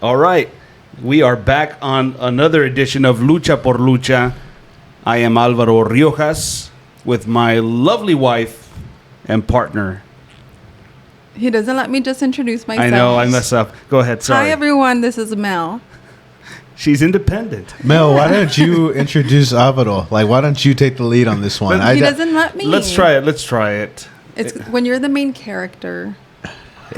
All right. We are back on another edition of Lucha por Lucha. I am Alvaro Riojas with my lovely wife and partner. He doesn't let me just introduce myself. I know, I mess up. Go ahead, sorry. Hi, everyone. This is Mel. She's independent. Mel, why don't you introduce Alvaro? Like, why don't you take the lead on this one? He doesn't let me. Let's try it. It's when you're the main character.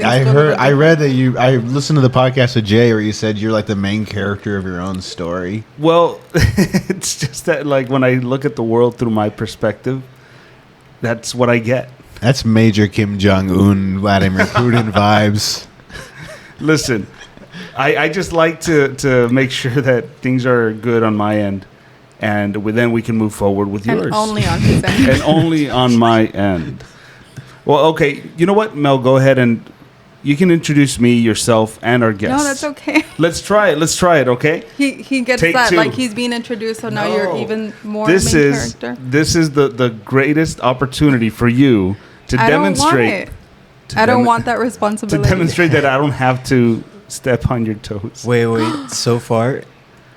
I read that I listened to the podcast with Jay where you said you're like the main character of your own story. Well, it's just that like when I look at the world through my perspective, that's what I get. That's major Kim Jong-un, Vladimir Putin vibes. Listen, I just like to make sure that things are good on my end, and then we can move forward with yours. And only on his end. And only on my end. Well, okay. You know what, Mel? Go ahead and you can introduce me, yourself, and our guests. No, that's okay. Let's try it, okay? He gets Take that. two. Like he's being introduced, so now you're even more main character. This is the greatest opportunity for you to demonstrate. I don't want that responsibility. To demonstrate that I don't have to step on your toes. Wait. So far,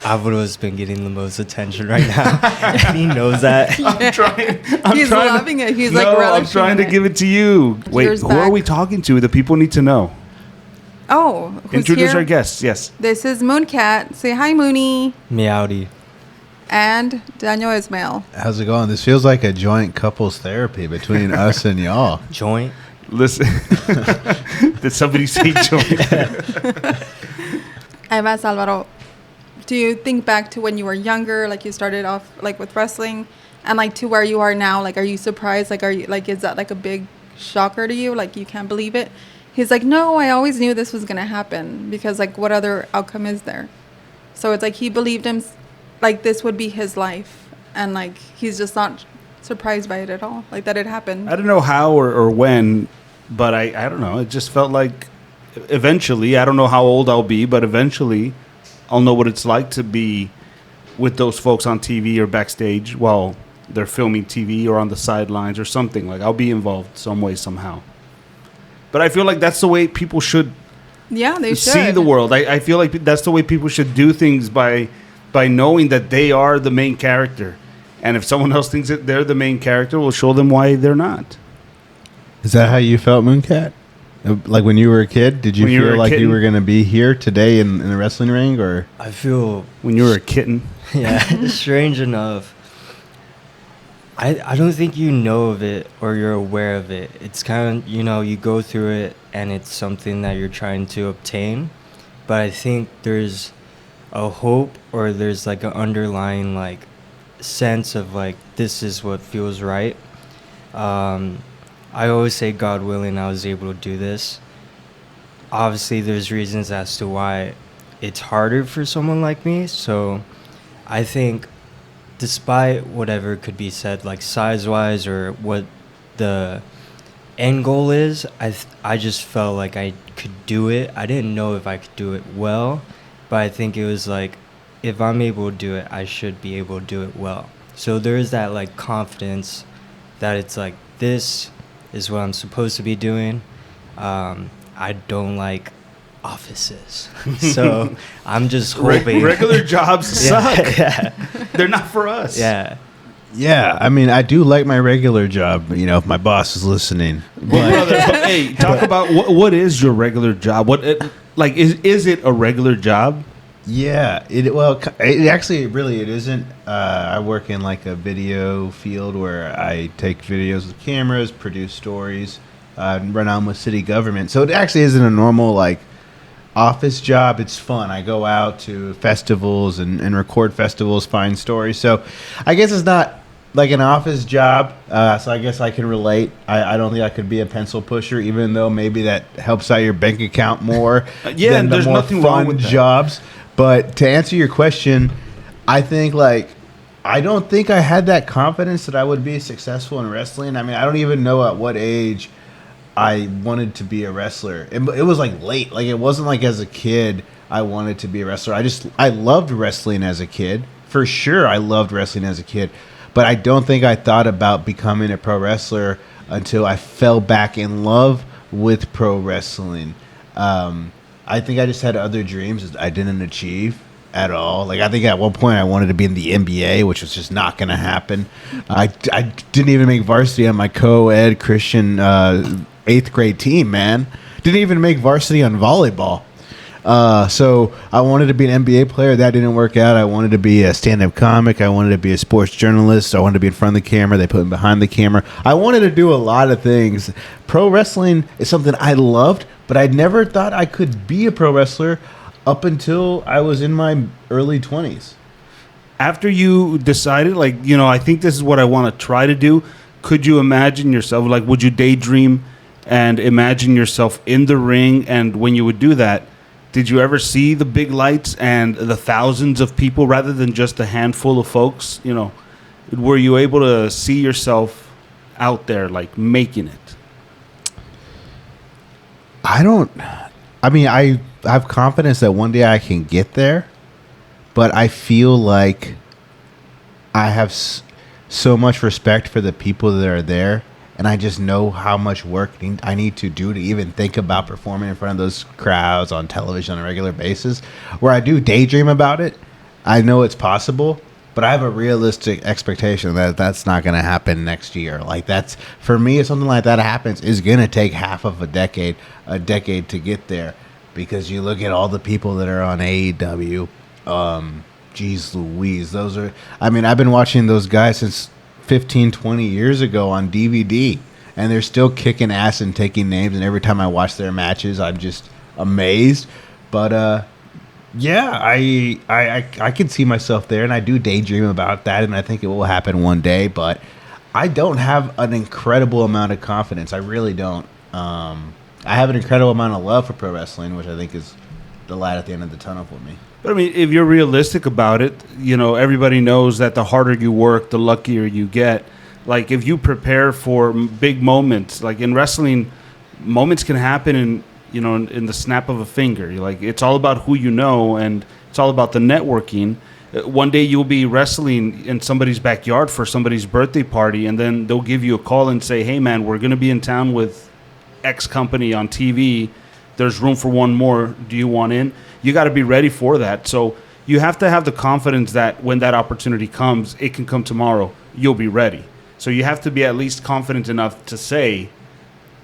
Alvaro's been getting the most attention right now. And he knows that. He's loving it. He's like relishing I'm trying to give it to you. Wait, who are we talking to? The people need to know. Oh, who's Introduce here? our guests, yes. This is Mooncat. Say hi, Mooney. Meowdy. And Daniel Ismael. How's it going? This feels like a joint couples therapy between us and y'all. Joint? Listen. Did somebody say joint? Además, Alvaro, do you think back to when you were younger, like you started off like with wrestling, and like to where you are now? Like, are you surprised? Like, is that like a big shocker to you? Like, you can't believe it? He's like, no, I always knew this was gonna happen because like, what other outcome is there? So it's like he believed him, like this would be his life, and like he's just not surprised by it at all, like that it happened. I don't know how or when, but I don't know. It just felt like eventually, I don't know how old I'll be, but eventually I'll know what it's like to be with those folks on TV or backstage while they're filming TV or on the sidelines or something. Like I'll be involved some way, somehow. But I feel like that's the way people should they see the world. I feel like that's the way people should do things by knowing that they are the main character. And if someone else thinks that they're the main character, we'll show them why they're not. Is that how you felt, Mooncat? Like when you were a kid, did you feel like you were going to be here today in the wrestling ring, or I feel when you were a kitten? Yeah, strange enough. I don't think you know of it or you're aware of it. It's kind of, you go through it and it's something that you're trying to obtain. But I think there's a hope or there's like an underlying like sense of like this is what feels right. I always say, God willing, I was able to do this. Obviously, there's reasons as to why it's harder for someone like me. So I think despite whatever could be said, like size-wise or what the end goal is, I just felt like I could do it. I didn't know if I could do it well, but I think it was like, if I'm able to do it, I should be able to do it well. So there is that like confidence that it's like, this is what I'm supposed to be doing. I don't like offices. So I'm just hoping. Regular jobs suck. Yeah. They're not for us. Yeah. Yeah, I mean, I do like my regular job, if my boss is listening. Well, brother, hey, talk about what is your regular job? Is it a regular job? Yeah, it actually really it isn't. I work in like a video field where I take videos with cameras, produce stories, run on with city government. So it actually isn't a normal like office job. It's fun. I go out to festivals and record festivals, find stories. So I guess it's not like an office job. So I guess I can relate. I don't think I could be a pencil pusher, even though maybe that helps out your bank account more than the there's more nothing fun wrong with that. jobs. But to answer your question, I think I don't think I had that confidence that I would be successful in wrestling. I mean, I don't even know at what age I wanted to be a wrestler. It was like late. Like it wasn't like as a kid I wanted to be a wrestler. I loved wrestling as a kid. For sure I loved wrestling as a kid. But I don't think I thought about becoming a pro wrestler until I fell back in love with pro wrestling. I think I just had other dreams that I didn't achieve at all. Like, I think at one point I wanted to be in the NBA, which was just not going to happen. I didn't even make varsity on my co-ed Christian 8th grade team, man. Didn't even make varsity on volleyball. So I wanted to be an NBA player. That didn't work out. I wanted to be a stand-up comic. I wanted to be a sports journalist. I wanted to be in front of the camera. They put me behind the camera. I wanted to do a lot of things. Pro wrestling is something I loved, but I never thought I could be a pro wrestler up until I was in my early 20s. After you decided, like, you know, I think this is what I want to try to do, could you imagine yourself, like, would you daydream and imagine yourself in the ring? And when you would do that, did you ever see the big lights and the thousands of people rather than just a handful of folks? You know, were you able to see yourself out there, like, making it? I have confidence that one day I can get there, but I feel like I have so much respect for the people that are there, and I just know how much work I need to do to even think about performing in front of those crowds on television on a regular basis. Where I do daydream about it, I know it's possible, but I have a realistic expectation that that's not going to happen next year. Like, that's, for me, if something like that happens, it's going to take half of a decade to get there. Because you look at all the people that are on AEW, geez Louise, those are, I mean, I've been watching those guys since 15, 20 years ago on DVD, and they're still kicking ass and taking names, and every time I watch their matches, I'm just amazed. But, yeah, I can see myself there, and I do daydream about that, and I think it will happen one day, but I don't have an incredible amount of confidence. I really don't. I have an incredible amount of love for pro wrestling, which I think is the light at the end of the tunnel for me. But I mean, if you're realistic about it, you know, everybody knows that the harder you work, the luckier you get. Like, if you prepare for big moments, like in wrestling, moments can happen in the snap of a finger. Like, it's all about who you know, and it's all about the networking. One day you'll be wrestling in somebody's backyard for somebody's birthday party, and then they'll give you a call and say, "Hey, man, we're going to be in town with X company on TV. There's room for one more. Do you want in?" You got to be ready for that. So you have to have the confidence that when that opportunity comes, it can come tomorrow. You'll be ready. So you have to be at least confident enough to say,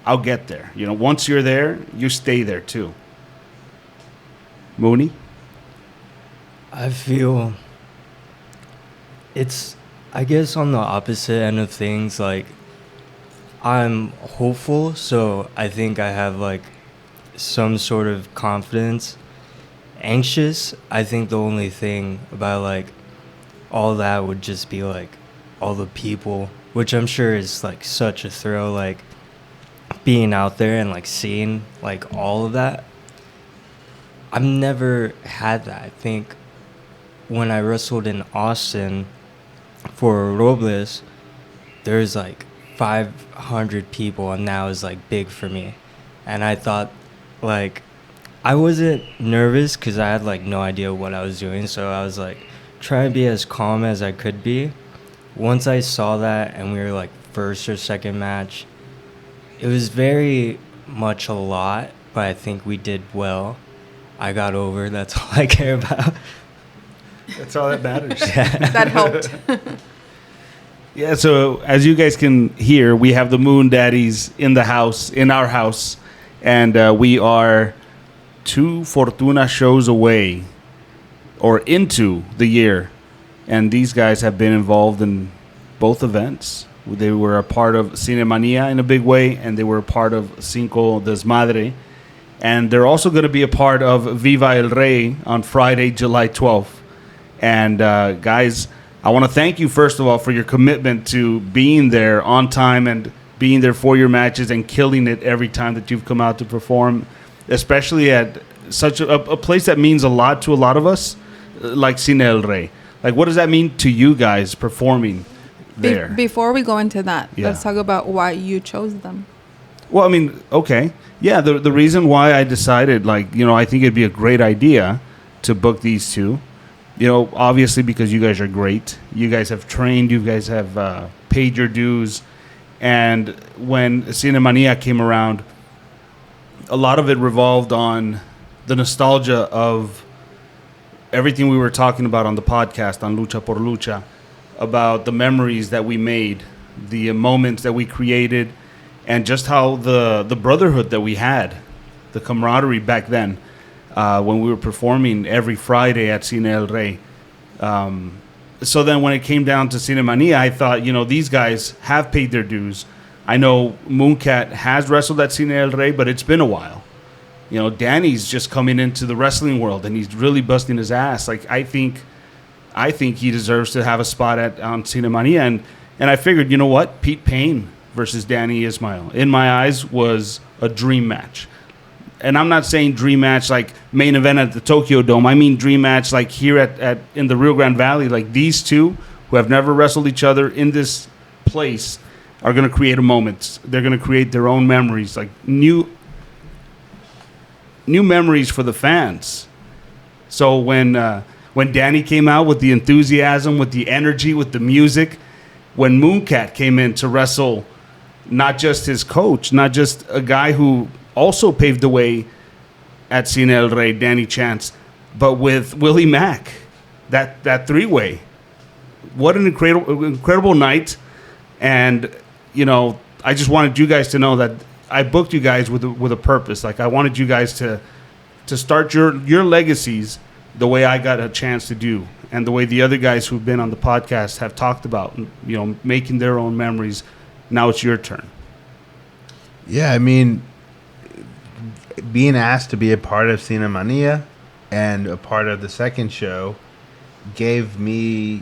"I'll get there." You know, once you're there, you stay there too. Mooney? I feel it's, I guess, on the opposite end of things. Like, I'm hopeful, so I think I have, like, some sort of confidence. Anxious, I think the only thing about, like, all that would just be, like, all the people, which I'm sure is, like, such a thrill, like, being out there and, like, seeing, like, all of that. I've never had that. I think when I wrestled in Austin for Robles, there's, like, 500 people, and that was, like, big for me. And I thought, like, I wasn't nervous because I had, like, no idea what I was doing, so I was, like, trying to be as calm as I could be. Once I saw that and we were, like, first or second match, it was very much a lot, but I think we did well. I got over. That's all I care about. That's all that matters. That helped. Yeah, so as you guys can hear, we have the Moon Daddies in the house, in our house, and we are 2 Fortuna shows away, or into the year, and these guys have been involved in both events. They were a part of CINEMANIA in a big way, and they were a part of Cinco Desmadre, and they're also going to be a part of Viva El Rey on Friday, July 12th. And guys, I want to thank you, first of all, for your commitment to being there on time and being there for your matches and killing it every time that you've come out to perform, especially at such a place that means a lot to a lot of us, like Cine El Rey. Like, what does that mean to you guys performing there? Before we go into that, Yeah. let's talk about why you chose them. Well, I mean, okay. Yeah, the reason why I decided, like, you know, I think it'd be a great idea to book these two. You know, obviously because you guys are great. You guys have trained. You guys have paid your dues. And when CINEMANIA came around, a lot of it revolved on the nostalgia of everything we were talking about on the podcast on Lucha por Lucha, about the memories that we made, the moments that we created, and just how the brotherhood that we had, the camaraderie back then, when we were performing every Friday at Cine El Rey. So then when it came down to CINEMANIA, I thought, these guys have paid their dues. I know Mooncat has wrestled at Cine El Rey, but it's been a while. Danny's just coming into the wrestling world, and he's really busting his ass. Like, I think he deserves to have a spot on CINEMANIA. And I figured, you know what? Pete Payne versus Danny Ismael, in my eyes, was a dream match. And I'm not saying dream match like main event at the Tokyo Dome. I mean dream match like here in the Rio Grande Valley. Like, these two who have never wrestled each other in this place are going to create a moment. They're going to create their own memories, like new memories for the fans. So when Danny came out with the enthusiasm, with the energy, with the music, when Mooncat came in to wrestle, not just his coach, not just a guy who also paved the way at Cine El Rey, Danny Chance, but with Willie Mack, that three-way. What an incredible night. And, I just wanted you guys to know that I booked you guys with a purpose. Like, I wanted you guys to start your legacies the way I got a chance to do, and the way the other guys who've been on the podcast have talked about, making their own memories. Now it's your turn. Yeah, I mean, being asked to be a part of CINEMANIA and a part of the second show gave me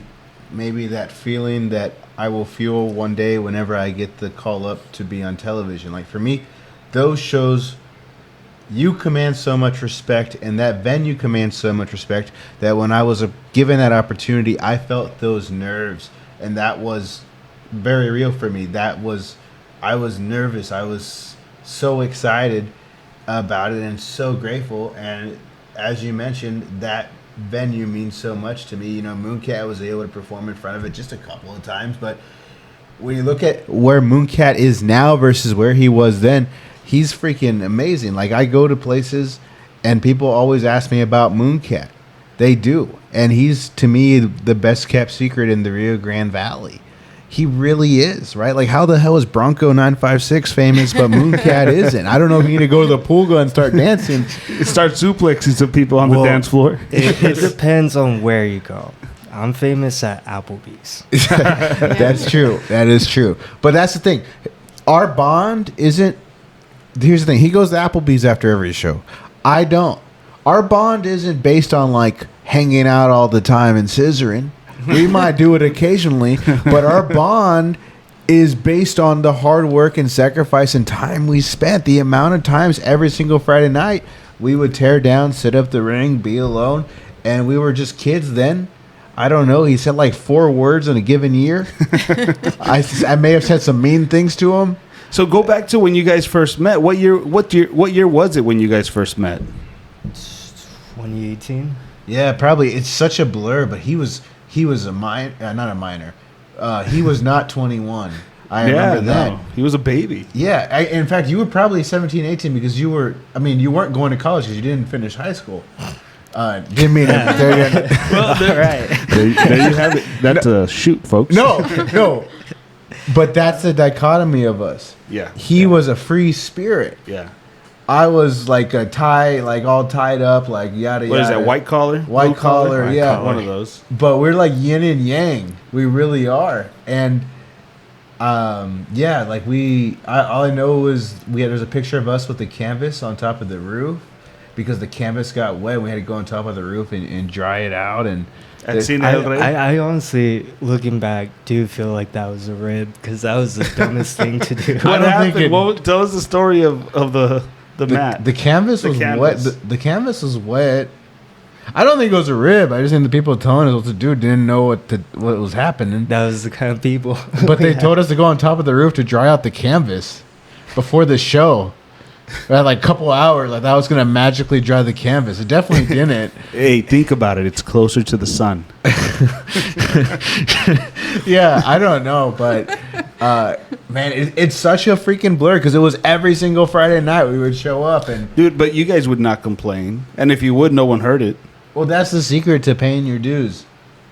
maybe that feeling that I will feel one day whenever I get the call up to be on television. Like, for me, those shows, you command so much respect, and that venue commands so much respect, that when I was given that opportunity, I felt those nerves, and that was very real for me. I was nervous. I was so excited about it and so grateful. And as you mentioned, that venue means so much to me. Mooncat was able to perform in front of it just a couple of times, but when you look at where Mooncat is now versus where he was then, he's freaking amazing. Like, I go to places and people always ask me about Mooncat. They do. And he's, to me, the best kept secret in the Rio Grande Valley. He really is, right? Like, how the hell is Bronco 956 famous, but Mooncat isn't? I don't know if you need to go to the pool and start dancing. Start suplexing some people on the dance floor. It depends on where you go. I'm famous at Applebee's. That's true. That is true. But that's the thing. Our bond isn't... Here's the thing. He goes to Applebee's after every show. I don't. Our bond isn't based on, like, hanging out all the time and scissoring. We might do it occasionally, but our bond is based on the hard work and sacrifice and time we spent. The amount of times every single Friday night we would tear down, sit up the ring, be alone, and we were just kids then. I don't know. He said like 4 words in a given year. I may have said some mean things to him. So go back to when you guys first met. What year was it when you guys first met? 2018. Yeah, probably. It's such a blur, but he was a minor, not a minor. He was not 21. I remember that. No, he was a baby. Yeah. In fact, you were probably 17, 18 because you weren't going to college because you didn't finish high school. Didn't mean it. Well, all right. There you have it. That's a shoot, folks. No. But that's the dichotomy of us. Yeah. He was a free spirit. Yeah. I was like a tie, like all tied up, like yada yada. What is that? White collar? White collar, yeah. One of those. But we're like yin and yang. We really are. And like all I know is there's a picture of us with the canvas on top of the roof because the canvas got wet. We had to go on top of the roof and dry it out. And I honestly, looking back, do feel like that was a rib because that was the dumbest thing to do. What happened? Tell us the story of the mat. The canvas was wet. The canvas was wet. I don't think it was a rib. I just think the people telling us what to do didn't know what was happening. That was the kind of people. But they told us to go on top of the roof to dry out the canvas before the show. We had like a couple hours. Like that was going to magically dry the canvas. It definitely didn't. Hey, think about it. It's closer to the sun. Yeah, I don't know. But Man, it's such a freaking blur because it was every single Friday night we would show up and. Dude, but you guys would not complain, and if you would, no one heard it. Well, that's the secret to paying your dues.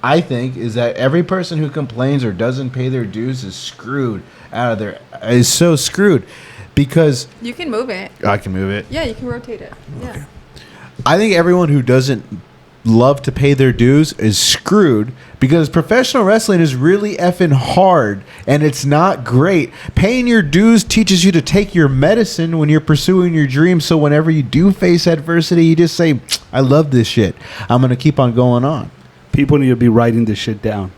I think is that every person who complains or doesn't pay their dues is screwed out of their. Is so screwed because You can move it. I can move it. Yeah, you can rotate it. Yeah. I think everyone who doesn't love to pay their dues is screwed because professional wrestling is really effing hard and it's not great. Paying your dues teaches you to take your medicine when you're pursuing your dreams. So whenever you do face adversity, you just say, I love this shit. I'm going to keep on going on. People need to be writing this shit down.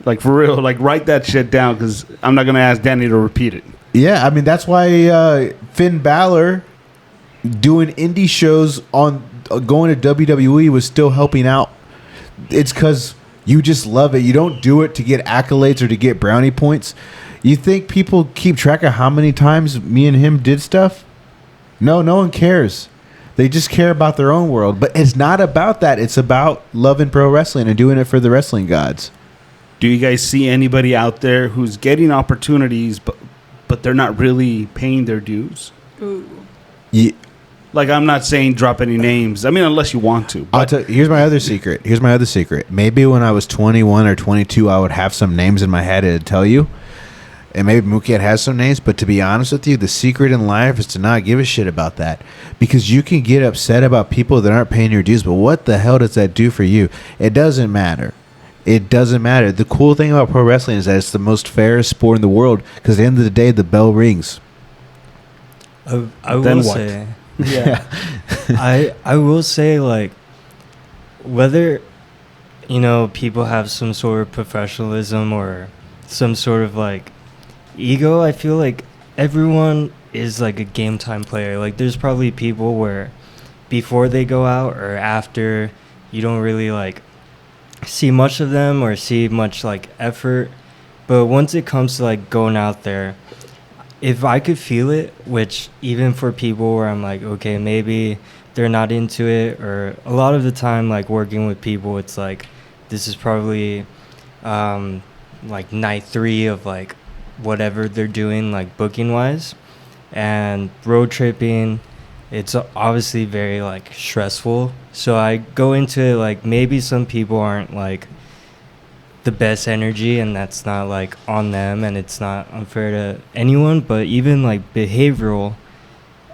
Like, for real. Like, write that shit down because I'm not going to ask Danny to repeat it. Yeah, I mean, that's why Finn Balor doing indie shows on going to WWE was still helping out. It's because you just love it. You don't do it to get accolades or to get brownie points. You think people keep track of how many times me and him did stuff? No one cares. They just care about their own world. But it's not about that. It's about loving pro wrestling and doing it for the wrestling gods. Do you guys see anybody out there who's getting opportunities, but they're not really paying their dues? Ooh. Yeah. Like, I'm not saying drop any names. I mean, unless you want to. But Here's my other secret. Maybe when I was 21 or 22, I would have some names in my head to tell you. And maybe Mooncat has some names. But to be honest with you, the secret in life is to not give a shit about that. Because you can get upset about people that aren't paying your dues. But what the hell does that do for you? It doesn't matter. It doesn't matter. The cool thing about pro wrestling is that it's the most fairest sport in the world. Because at the end of the day, the bell rings. I will say... Yeah. I will say, like, whether, you know, people have some sort of professionalism or some sort of, like, ego, I feel like everyone is, like, a game time player. Like, there's probably people where before they go out or after, you don't really, like, see much of them or see much, like, effort. But once it comes to, like, going out there, if I could feel it, which even for people where I'm like, okay, maybe they're not into it, or a lot of the time, like, working with people, it's like, this is probably, like, night 3 of, like, whatever they're doing, like, booking-wise. And road tripping, it's obviously very, like, stressful. So I go into it, like, maybe some people aren't, like, the best energy, and that's not, like, on them, and it's not unfair to anyone. But even, like, behavioral,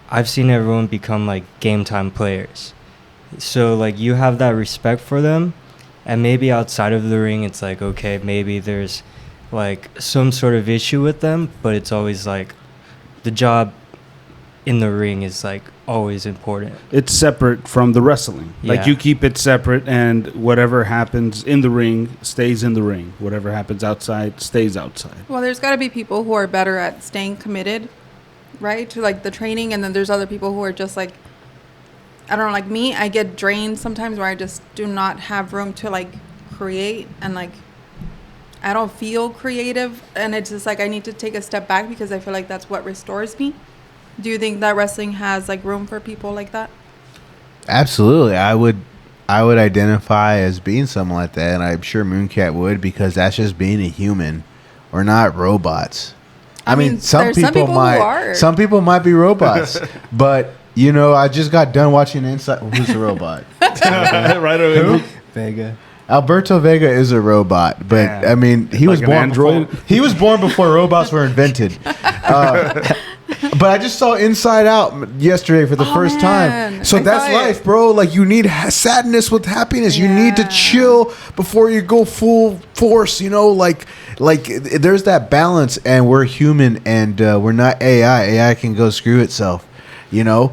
I've seen everyone become, like, game time players. So, like, you have that respect for them, and maybe outside of the ring it's like, okay, maybe there's, like, some sort of issue with them, but it's always like the job in the ring is, like, always important. it's separate from the wrestling. Like, Yeah. you keep it separate, and whatever happens in the ring stays in the ring. Whatever happens outside stays outside. Well, there's got to be people who are better at staying committed, right, to, like, the training, and then there's other people who are just, like, I don't know, like me, I get drained sometimes where I just do not have room to, like, create, and, like, I don't feel creative, and it's just like I need to take a step back because I feel like that's what restores me. Do you think that wrestling has, like, room for people like that? Absolutely. I would identify as being someone like that, and I'm sure Mooncat would, because that's just being a human. We're not robots. I mean, some there's people who might are. some people might be robots. But, you know, I just got done watching Inside. Who's a robot? Right away. Vega. Alberto Vega is a robot, but Yeah. I mean, he Like was an born android? He was born before robots were invented. But I just saw Inside Out yesterday for the first man. time. So I that's saw it. life, bro. Like, you need sadness with happiness. You need to Yeah. chill before you go full force. You know, like there's that balance, and we're human, and we're not AI. AI can go screw itself. You know,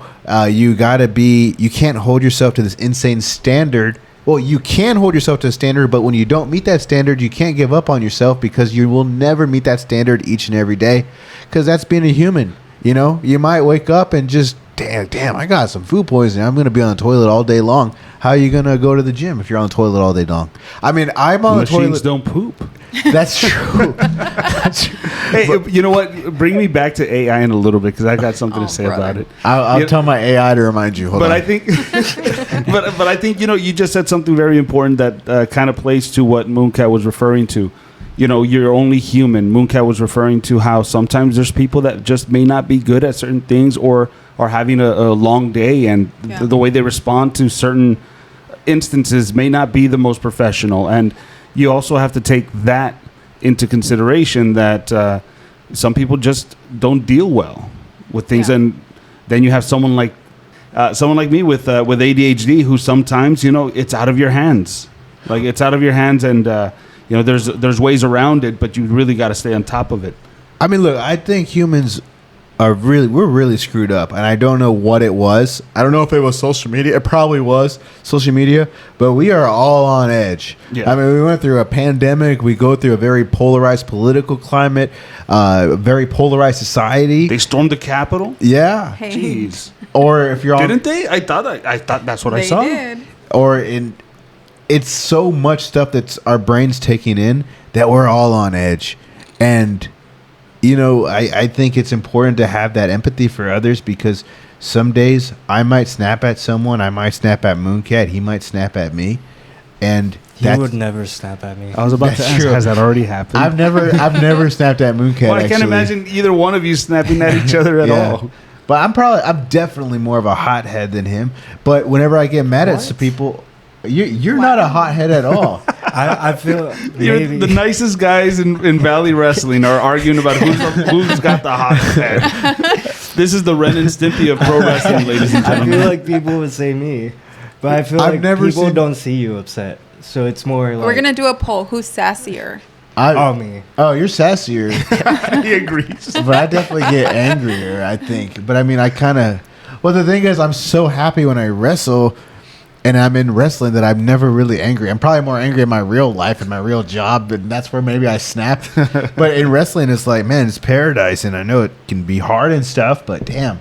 you can't hold yourself to this insane standard. Well, you can hold yourself to a standard, but when you don't meet that standard, you can't give up on yourself, because you will never meet that standard each and every day, because that's being a human. You know, you might wake up and just, damn, I got some food poisoning. I'm going to be on the toilet all day long. How are you going to go to the gym if you're on the toilet all day long? I mean, I'm on Machines the toilet. don't poop. That's true. That's true. Hey, you know what? Bring me back to AI in a little bit, because I got something to say brother. about it. I'll You- tell my AI to remind you. Hold But on. I think, but I think, you know, you just said something very important that kind of plays to what Mooncat was referring to. you're only human. Mooncat was referring to how sometimes there's people that just may not be good at certain things or are having a long day, and the way they respond to certain instances may not be the most professional. And you also have to take that into consideration, that some people just don't deal well with things. And then you have someone like me with ADHD, who sometimes, it's out of your hands. Like, it's out of your hands, and there's ways around it, but you really got to stay on top of it. I mean, look, I think humans we're really screwed up, and I don't know what it was. I don't know if it was social media. It probably was social media, but we are all on edge. Yeah. I mean, we went through a pandemic. We go through a very polarized political climate, a very polarized society. They stormed the Capitol? Yeah. Hey. Jeez. Or if you're on... Didn't they? I thought that's what I saw. They did. Or it's so much stuff that's our brains taking in that we're all on edge. And... I think it's important to have that empathy for others, because some days I might snap at someone. I might snap at Mooncat. He might snap at me. And he would never snap at me. I was about to ask, has that already happened? I've never snapped at Mooncat. Well, I can't imagine either one of you snapping at each other at all. But I'm definitely more of a hothead than him. But whenever I get mad at some people, you're not a hothead at all. I feel the nicest guys in Valley Wrestling are arguing about who's got the hot head. This is the Ren and Stimpy of pro wrestling, ladies and I gentlemen. feel like people would say me, but I feel like people don't see you upset, so it's more like... We're gonna do a poll. Who's sassier? Me. Oh, you're sassier. He agrees. But I definitely get angrier, I think. But I mean, well, the thing is, I'm so happy when I wrestle and I'm in wrestling that I'm never really angry. I'm probably more angry in my real life and my real job, and that's where maybe I snap. But in wrestling, it's like, man, it's paradise, and I know it can be hard and stuff, but damn,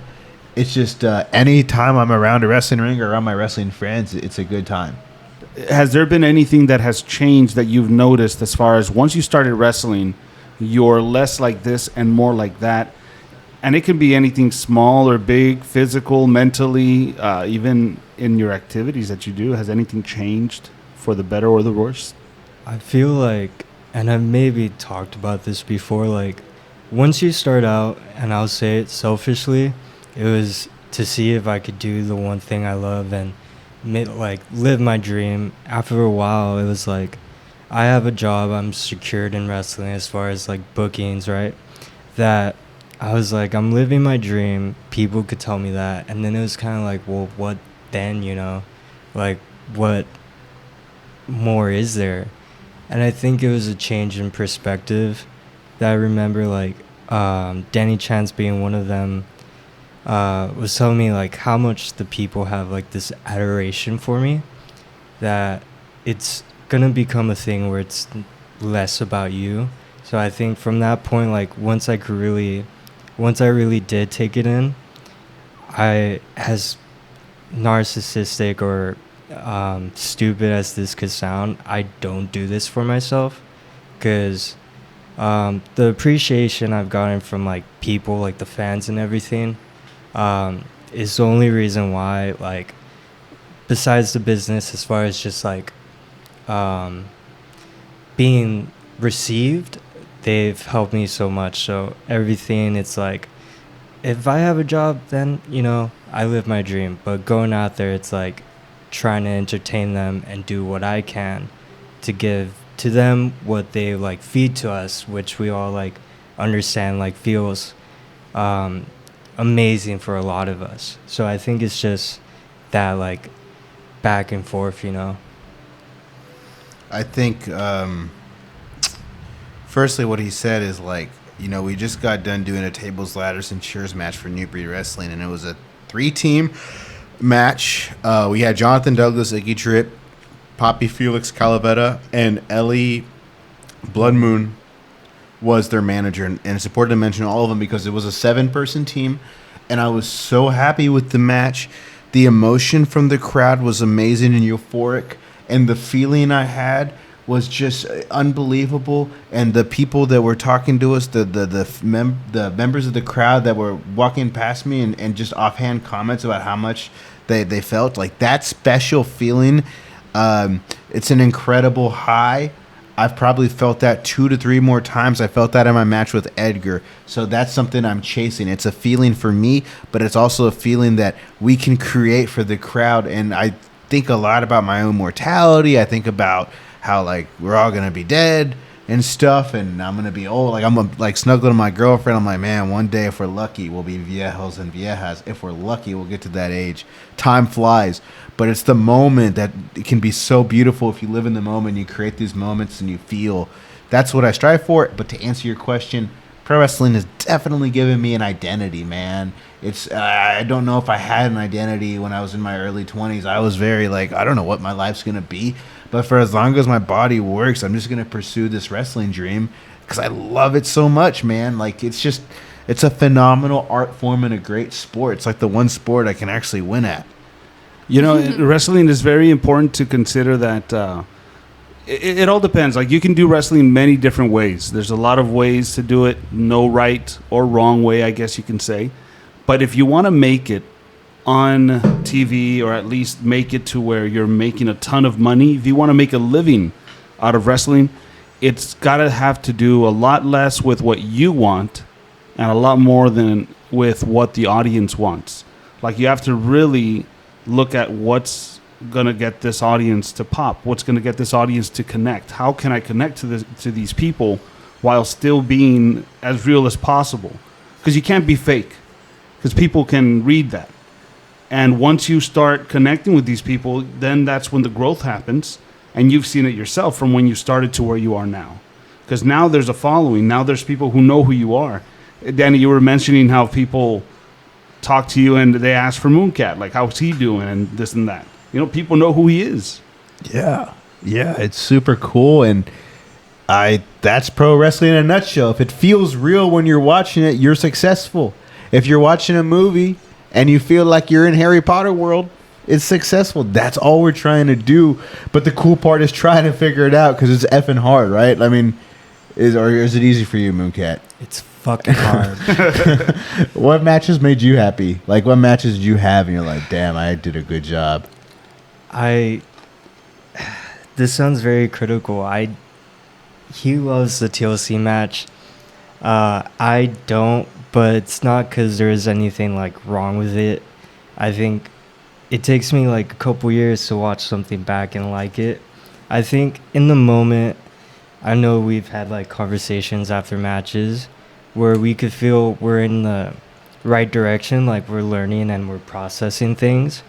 it's just any time I'm around a wrestling ring or around my wrestling friends, it's a good time. Has there been anything that has changed that you've noticed, as far as once you started wrestling, you're less like this and more like that? And it can be anything small or big, physical, mentally, even in your activities that you do. Has anything changed for the better or the worse? I feel like, and I've maybe talked about this before, like, once you start out, and I'll say it selfishly, it was to see if I could do the one thing I love and live my dream. After a while, it was like, I have a job, I'm secured in wrestling as far as like bookings, right? That I was like, I'm living my dream. People could tell me that. And then it was kind of like, well, what then, Like, what more is there? And I think it was a change in perspective that I remember, like, Danny Chance being one of them, was telling me, like, how much the people have, like, this adoration for me, that it's going to become a thing where it's less about you. So I think from that point, like, once I really did take it in, as narcissistic or stupid as this could sound, I don't do this for myself, because the appreciation I've gotten from like people, like the fans and everything, is the only reason why, like, besides the business, as far as just like being received, they've helped me so much. So everything, it's like, if I have a job, then, I live my dream. But going out there, it's like trying to entertain them and do what I can to give to them what they like feed to us, which we all like understand, like feels amazing for a lot of us. So I think it's just that like back and forth, I think firstly what he said is like, we just got done doing a tables, ladders, and chairs match for New Breed Wrestling, and it was a 3-team match. We had Jonathan Douglas, Iggy Tripp, Poppy Felix Calavetta, and Ellie Blood Moon was their manager. And it's important to mention all of them because it was a 7-person team, and I was so happy with the match. The emotion from the crowd was amazing and euphoric, and the feeling I had was just unbelievable. And the people that were talking to us, the members of the crowd that were walking past me and just offhand comments about how much they felt, like that special feeling, it's an incredible high. I've probably felt that 2 to 3 more times. I felt that in my match with Edgar. So that's something I'm chasing. It's a feeling for me, but it's also a feeling that we can create for the crowd. And I think a lot about my own mortality. I think about how, like, we're all going to be dead and stuff, and I'm going to be old. Like, I'm like snuggling to my girlfriend. I'm like, man, one day if we're lucky, we'll be viejos and viejas. If we're lucky, we'll get to that age. Time flies. But it's the moment that it can be so beautiful if you live in the moment, you create these moments and you feel. That's what I strive for. But to answer your question, pro wrestling has definitely given me an identity, man. It's I don't know if I had an identity when I was in my early 20s. I was very like, I don't know what my life's going to be. But for as long as my body works, I'm just going to pursue this wrestling dream because I love it so much, man. Like, it's a phenomenal art form and a great sport. It's like the one sport I can actually win at. You know, wrestling is very important to consider that it all depends. Like, you can do wrestling many different ways. There's a lot of ways to do it, no right or wrong way, I guess you can say. But if you want to make it on TV, or at least make it to where you're making a ton of money, if you want to make a living out of wrestling, it's got to have to do a lot less with what you want and a lot more than with what the audience wants. Like, you have to really look at what's going to get this audience to pop, what's going to get this audience to connect. How can I connect to these people while still being as real as possible? Because you can't be fake, because people can read that. And once you start connecting with these people, then that's when the growth happens. And you've seen it yourself from when you started to where you are now. Because now there's a following. Now there's people who know who you are. Danny, you were mentioning how people talk to you and they ask for Mooncat. Like, how's he doing and this and that. You know, people know who he is. Yeah. Yeah, it's super cool. And that's pro wrestling in a nutshell. If it feels real when you're watching it, you're successful. If you're watching a movie and you feel like you're in Harry Potter world, it's successful. That's all we're trying to do. But the cool part is trying to figure it out because it's effing hard, right? I mean, is it easy for you, Mooncat? It's fucking hard. What matches made you happy? Like, what matches did you have and you're like, damn, I did a good job? This sounds very critical. He loves the TLC match. I don't, but it's not because there is anything like wrong with it. I think it takes me like a couple years to watch something back and like it. I think in the moment, I know we've had like conversations after matches where we could feel we're in the right direction, like we're learning and we're processing things.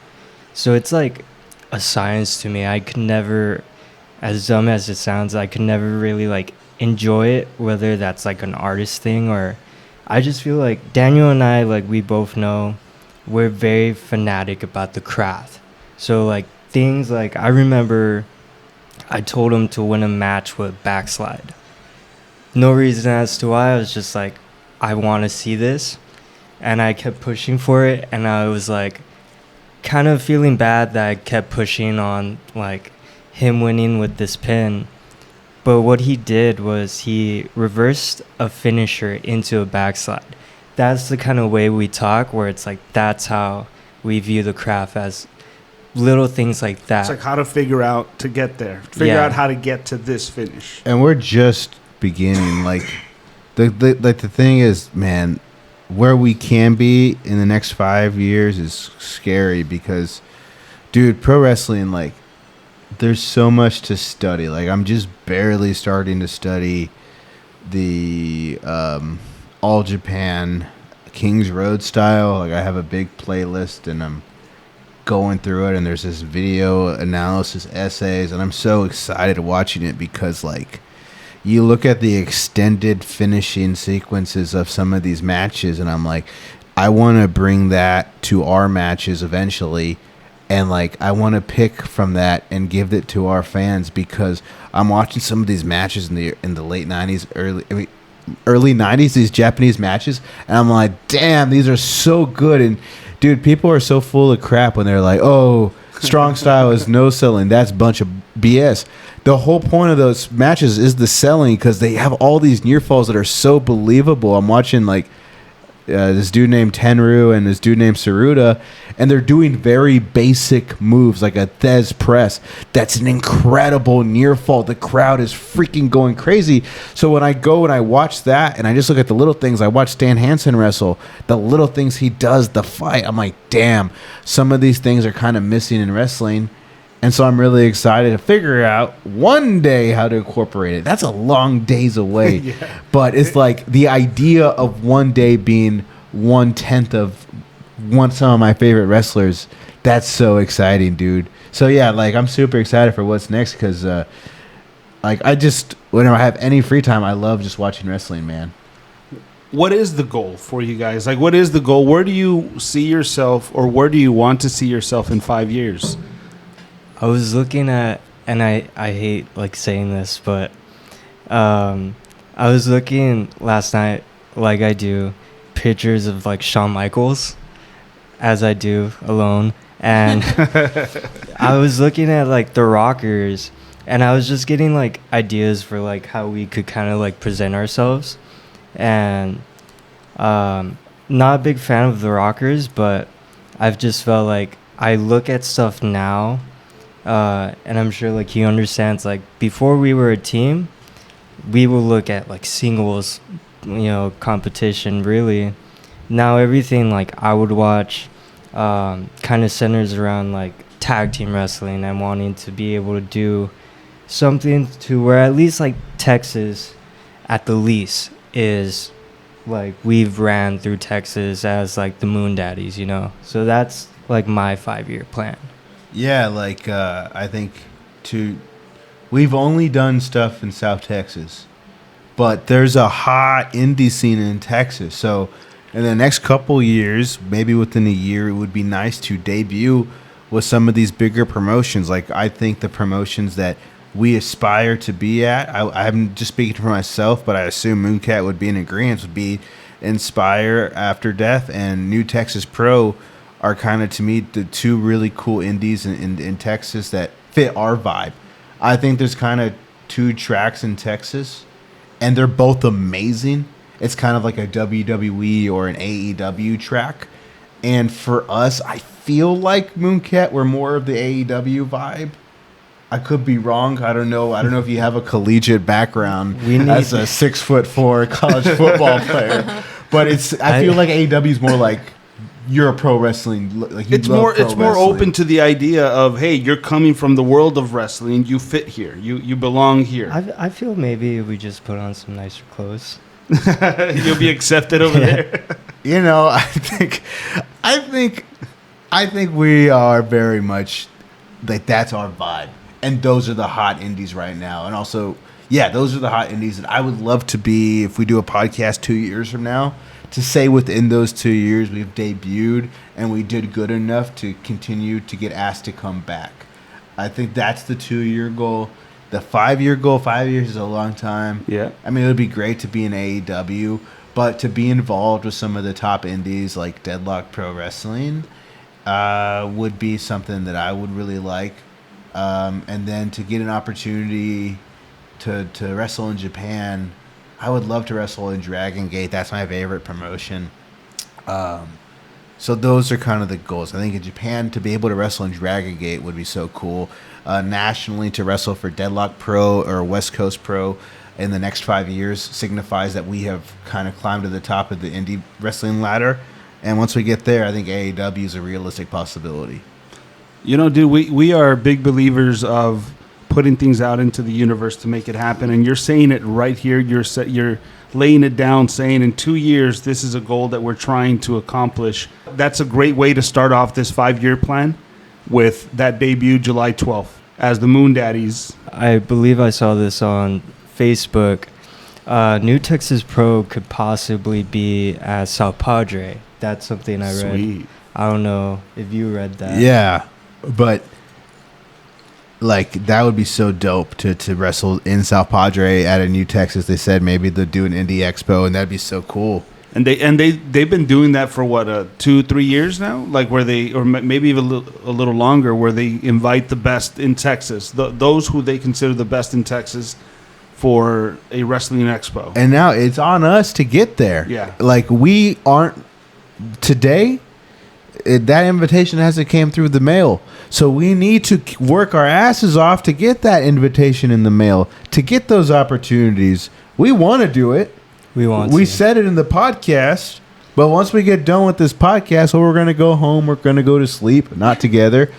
So it's like a science to me. I could never, as dumb as it sounds, I could never really like enjoy it, whether that's like an artist thing or I just feel like Daniel and I, like we both know, we're very fanatic about the craft. So like things like I remember I told him to win a match with backslide. No reason as to why. I was just like, I want to see this. And I kept pushing for it. And I was like kind of feeling bad that I kept pushing on like him winning with this pin. But what he did was he reversed a finisher into a backslide. That's the kind of way we talk, where it's like that's how we view the craft, as little things like that. It's like how to figure out to get there. Figure out how to get to this finish. And we're just beginning. Like the thing is, man, where we can be in the next 5 years is scary because, dude, pro wrestling, like, there's so much to study. Like, I'm just barely starting to study the All Japan King's Road style. Like, I have a big playlist and I'm going through it, and there's this video analysis essays, and I'm so excited watching it because, like, you look at the extended finishing sequences of some of these matches, and I'm like, I want to bring that to our matches eventually. And, like, I want to pick from that and give it to our fans because I'm watching some of these matches in the late 90s, early 90s, these Japanese matches, and I'm like, damn, these are so good. And, dude, people are so full of crap when they're like, oh, strong style is no selling. That's a bunch of BS. The whole point of those matches is the selling because they have all these near falls that are so believable. I'm watching, like, this dude named Tenru and this dude named Saruta, and they're doing very basic moves like a Thez press. That's an incredible near fall. The crowd is freaking going crazy. So when I go and I watch that and I just look at the little things, I watch Stan Hansen wrestle, the little things he does, the fight, I'm like, damn, some of these things are kind of missing in wrestling. And so I'm really excited to figure out one day how to incorporate it. That's a long days away. Yeah. But it's like the idea of one day being 1/10 of some of my favorite wrestlers. That's so exciting, dude. So yeah, like I'm super excited for what's next because like I just, whenever I have any free time, I love just watching wrestling, man. What is the goal for you guys? Like, what is the goal? Where do you see yourself, or where do you want to see yourself in 5 years? I was looking at, and I hate like saying this, but I was looking last night, like I do, pictures of like Shawn Michaels, as I do alone, and I was looking at like the Rockers, and I was just getting like ideas for like how we could kind of like present ourselves, and not a big fan of the Rockers, but I've just felt like I look at stuff now. And I'm sure like he understands, like before we were a team, we will look at like singles, competition really. Now everything like I would watch kind of centers around like tag team wrestling and wanting to be able to do something to where at least like Texas at the least is like we've ran through Texas as like the Moon Daddies, so that's like my 5-year plan. Yeah, like I think we've only done stuff in South Texas, but there's a hot indie scene in Texas. So in the next couple years, maybe within a year, it would be nice to debut with some of these bigger promotions. Like I think the promotions that we aspire to be at, I'm just speaking for myself, but I assume Mooncat would be in agreement, would be Inspire, After Death, and New Texas Pro are kind of, to me, the two really cool indies in Texas that fit our vibe. I think there's kind of two tracks in Texas, and they're both amazing. It's kind of like a WWE or an AEW track. And for us, I feel like Mooncat, we're more of the AEW vibe. I could be wrong. I don't know. I don't know if you have a collegiate background as a 6'4" college football player. But I feel like AEW is more like, you're a pro wrestling. Like it's more open to the idea of, hey, you're coming from the world of wrestling. You fit here. You belong here. I feel maybe if we just put on some nicer clothes, you'll be accepted over there. I think we are very much like that's our vibe, and those are the hot indies right now. And also, yeah, those are the hot indies that I would love to be if we do a podcast 2 years from now. To say within those 2 years we've debuted and we did good enough to continue to get asked to come back. I think that's the 2-year goal. The 5-year goal, 5 years is a long time. Yeah. I mean, it would be great to be in AEW, but to be involved with some of the top indies like Deadlock Pro Wrestling would be something that I would really like. And then to get an opportunity to wrestle in Japan, I would love to wrestle in Dragon Gate. That's my favorite promotion. So those are kind of the goals. I think in Japan, to be able to wrestle in Dragon Gate would be so cool. Nationally, to wrestle for Deadlock Pro or West Coast Pro in the next 5 years signifies that we have kind of climbed to the top of the indie wrestling ladder. And once we get there, I think AEW is a realistic possibility. Dude, we are big believers of putting things out into the universe to make it happen, and you're saying it right here. You're laying it down, saying in 2 years this is a goal that we're trying to accomplish. That's a great way to start off this 5-year plan with that debut July 12th as the Moon Daddies. I believe I saw this on Facebook. New Texas Pro could possibly be at South Padre. That's something I read. Sweet. I don't know if you read that. Yeah, but like that would be so dope to wrestle in South Padre at a New Texas. They said maybe they'll do an indie expo, and that'd be so cool. And they've been doing that for what 2-3 years now, like where they, or maybe even a little longer, where they invite the best in Texas, those who they consider the best in Texas, for a wrestling expo. And now it's on us to get there. Yeah. Like, we aren't today. That invitation hasn't came through the mail, so we need to work our asses off to get that invitation in the mail, to get those opportunities. We want to do it. We said it in the podcast, but once we get done with this podcast, we're going to go home. We're going to go to sleep, not together.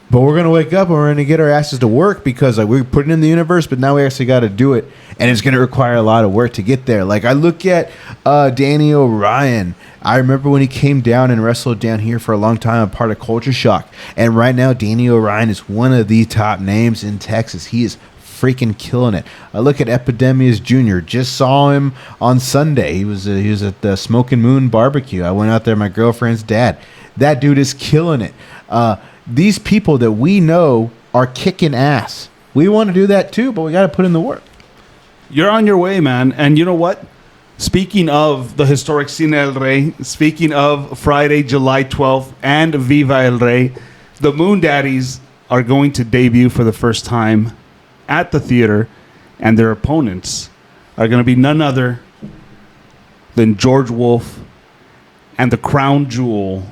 But we're going to wake up and we're going to get our asses to work, because like, we're putting in the universe, but now we actually got to do it. And it's going to require a lot of work to get there. Like, I look at Danny O'Ryan. I remember when he came down and wrestled down here for a long time, a part of Culture Shock. And right now, Danny O'Ryan is one of the top names in Texas. He is freaking killing it. I look at Epidemius Jr. Just saw him on Sunday. He was at the Smokin' Moon barbecue. I went out there, my girlfriend's dad. That dude is killing it. These people that we know are kicking ass. We want to do that too, but we got to put in the work. You're on your way, man. And you know what? Speaking of the historic Cine El Rey, speaking of Friday, July 12th, and Viva El Rey, the Moon Daddies are going to debut for the first time at the theater, and their opponents are going to be none other than George Wolf and the crown jewel,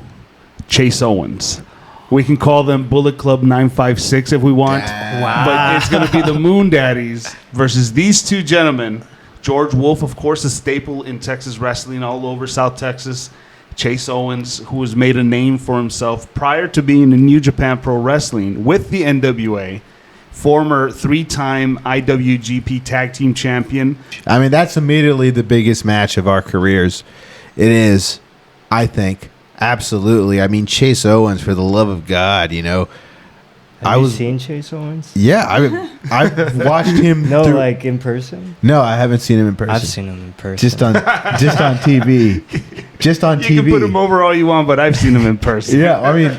Chase Owens. We can call them Bullet Club 956 if we want. Wow. But it's going to be the Moon Daddies versus these two gentlemen. George Wolf, of course, a staple in Texas wrestling all over South Texas. Chase Owens, who has made a name for himself prior to being in New Japan Pro Wrestling with the NWA. Former 3-time IWGP Tag Team Champion. I mean, that's immediately the biggest match of our careers. It is, I think. Absolutely. I mean, Chase Owens, for the love of God, you know. Have you seen Chase Owens? Yeah, I've watched him. No, like in person? No, I haven't seen him in person. I've seen him in person. Just on TV. Just on TV. You can put him over all you want, but I've seen him in person. Yeah, I mean,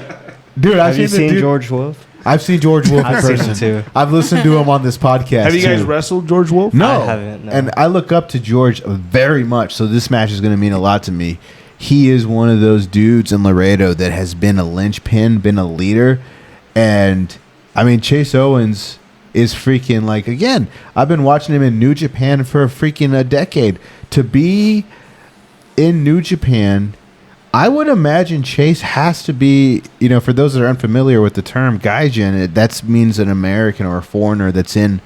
dude, Have you seen George Wolf? I've seen George Wolf in I've seen person him too. I've listened to him on this podcast. Have you guys too. wrestled George Wolf? No, I haven't, no. And I look up to George very much, so this match is going to mean a lot to me. He is one of those dudes in Laredo that has been a linchpin, been a leader, and I mean, Chase Owens is freaking like, again, I've been watching him in New Japan for freaking a decade. To be in New Japan, I would imagine Chase has to be, you know, for those that are unfamiliar with the term gaijin, that means an American or a foreigner that's in